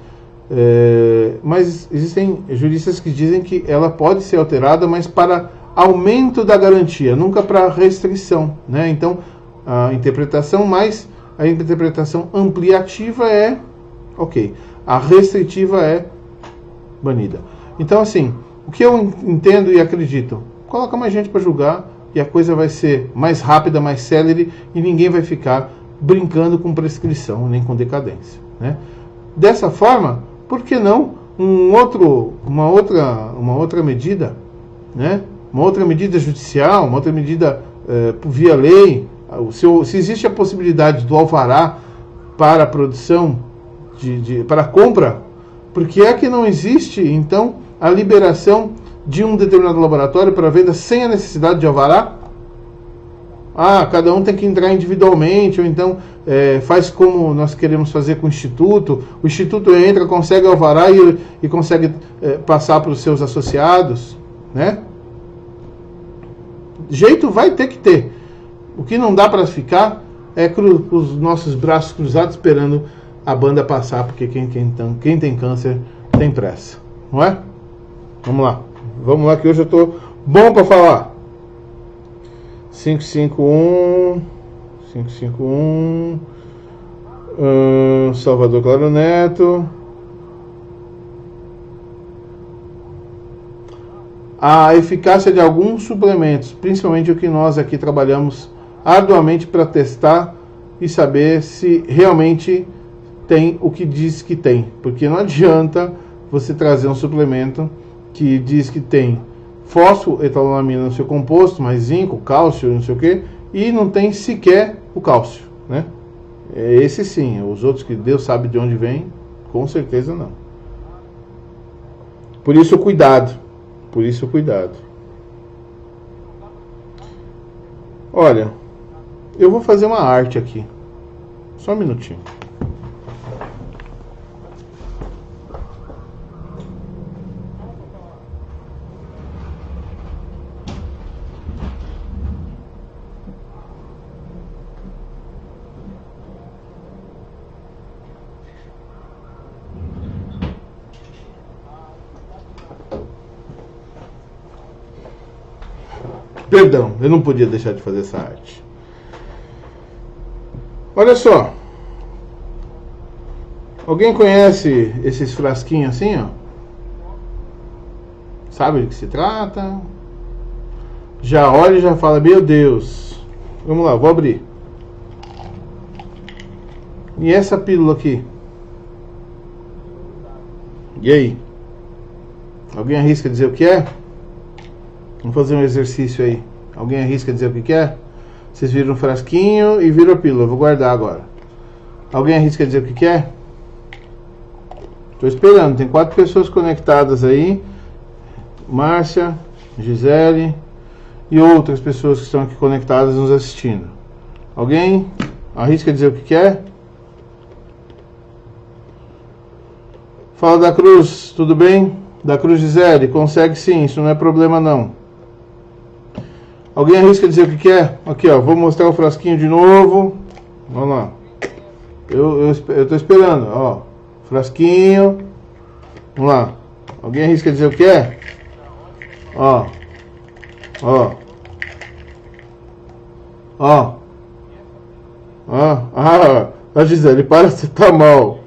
Mas existem juristas que dizem que ela pode ser alterada, mas para aumento da garantia, nunca para restrição, né? Então a interpretação ampliativa é ok, a restritiva é banida. Então, assim, o que eu entendo e acredito, coloca mais gente para julgar e a coisa vai ser mais rápida, mais célere, e ninguém vai ficar brincando com prescrição nem com decadência, né? Dessa forma, por que não uma outra medida, né? Uma outra medida judicial, uma outra medida via lei. Se existe a possibilidade do alvará para a produção para compra, por que é que não existe, então, a liberação de um determinado laboratório para venda sem a necessidade de alvará? Ah, cada um tem que entrar individualmente, ou então faz como nós queremos fazer com o Instituto entra, consegue alvará e consegue passar para os seus associados, né? Jeito vai ter que ter. O que não dá para ficar é os nossos braços cruzados esperando a banda passar, porque quem tem câncer tem pressa, não é? Vamos lá que hoje eu tô bom para falar. 551 Salvador Claro Neto. A eficácia de alguns suplementos, principalmente o que nós aqui trabalhamos arduamente para testar e saber se realmente tem o que diz que tem, porque não adianta você trazer um suplemento que diz que tem fosfoetanolamina no seu composto, mais zinco, cálcio, não sei o que, e não tem sequer o cálcio, né? Esse sim, os outros que Deus sabe de onde vem, com certeza não. Por isso cuidado. Olha, eu vou fazer uma arte aqui. Só um minutinho. Perdão, eu não podia deixar de fazer essa arte. Olha só. Alguém conhece esses frasquinhos assim, ó? Sabe do que se trata? Já olha e já fala, meu Deus. Vamos lá, vou abrir. E essa pílula aqui? E aí? Alguém arrisca dizer o que é? Vamos fazer um exercício aí. Alguém arrisca dizer o que é? Vocês viram um frasquinho e viram a pílula. Vou guardar agora. Alguém arrisca dizer o que é? Estou esperando. Tem 4 pessoas conectadas aí. Márcia, Gisele e outras pessoas que estão aqui conectadas nos assistindo. Alguém arrisca dizer o que é? Fala da Cruz, tudo bem? Da Cruz Gisele, consegue sim, isso não é problema não. Alguém arrisca dizer o que é? Aqui ó, vou mostrar o frasquinho de novo. Vamos lá. Eu estou esperando, ó. Frasquinho. Vamos lá. Alguém arrisca dizer o que é? Ó. Ó. Ó. Ó. Ah, a Gisele, para, você tá mal.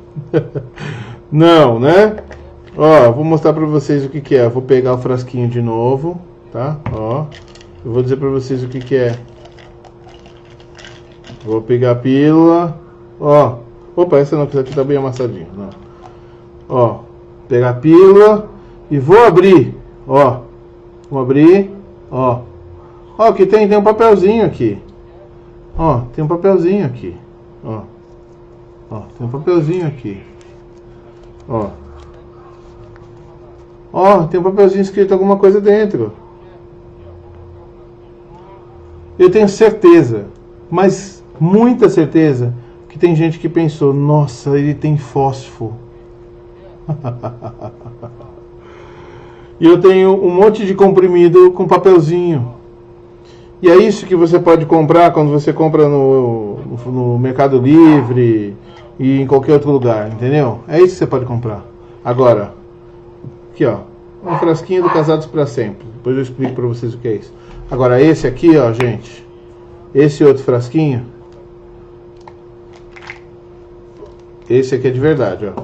Não, né? Ó, vou mostrar pra vocês o que é. Vou pegar o frasquinho de novo, tá? Ó. Eu vou dizer pra vocês o que é. Vou pegar a pílula. Ó. Opa, essa não, que essa aqui tá bem amassadinha. Não. Ó. Pegar a pílula e vou abrir. Ó. Vou abrir. Ó. Ó, que tem um papelzinho aqui. Ó, tem um papelzinho aqui. Ó. Ó, tem um papelzinho aqui. Ó. Ó, tem um papelzinho escrito alguma coisa dentro. Eu tenho certeza, mas muita certeza, que tem gente que pensou, nossa, ele tem fósforo. E eu tenho um monte de comprimido com papelzinho. E é isso que você pode comprar quando você compra no Mercado Livre e em qualquer outro lugar, entendeu? É isso que você pode comprar. Agora, aqui ó, um frasquinho do Casados para Sempre. Depois eu explico para vocês o que é isso. Agora esse aqui, ó, gente, esse outro frasquinho, esse aqui é de verdade, ó.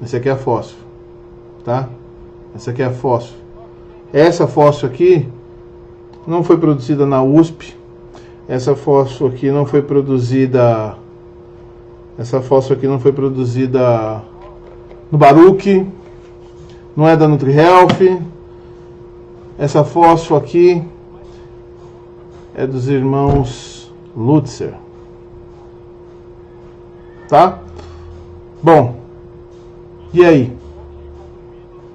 Esse aqui é a fósforo, tá? Essa aqui é a fósforo. Essa fósforo aqui não foi produzida na USP. Essa fósforo aqui não foi produzida. Essa fósforo aqui não foi produzida no Baruch. Não é da NutriHealth. Essa fósforo aqui é dos irmãos Lutzer. Tá? Bom, e aí?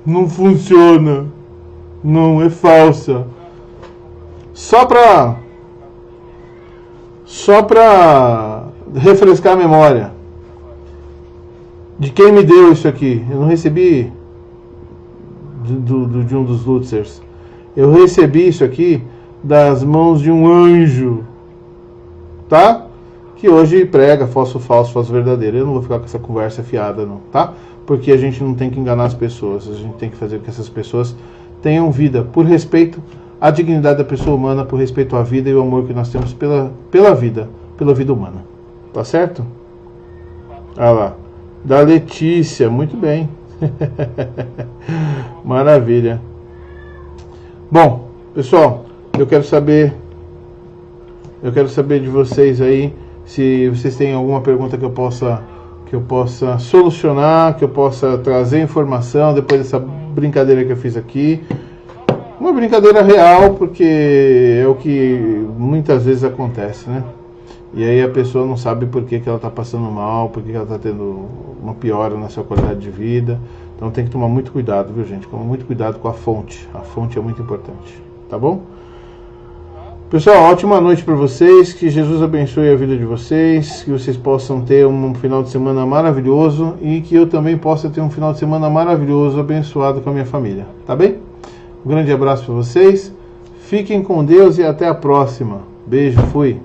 Não funciona. Não, é falsa. Só pra refrescar a memória. De quem me deu isso aqui? Eu não recebi de um dos Lutzers. Eu recebi isso aqui das mãos de um anjo, tá? Que hoje prega falso, verdadeiro. Eu não vou ficar com essa conversa fiada, não, tá? Porque a gente não tem que enganar as pessoas. A gente tem que fazer com que essas pessoas tenham vida, por respeito à dignidade da pessoa humana, por respeito à vida e o amor que nós temos pela vida humana. Tá certo? Ah lá. Da Letícia, muito bem. Maravilha. Bom, pessoal, eu quero saber de vocês aí, se vocês têm alguma pergunta que eu possa solucionar, que eu possa trazer informação depois dessa brincadeira que eu fiz aqui. Uma brincadeira real, porque é o que muitas vezes acontece, né? E aí a pessoa não sabe por que ela está passando mal, por que ela está tendo uma piora na sua qualidade de vida. Então tem que tomar muito cuidado, viu, gente? Tomar muito cuidado com a fonte. A fonte é muito importante, tá bom? Pessoal, ótima noite para vocês. Que Jesus abençoe a vida de vocês. Que vocês possam ter um final de semana maravilhoso. E que eu também possa ter um final de semana maravilhoso, abençoado com a minha família. Tá bem? Um grande abraço para vocês. Fiquem com Deus e até a próxima. Beijo, fui.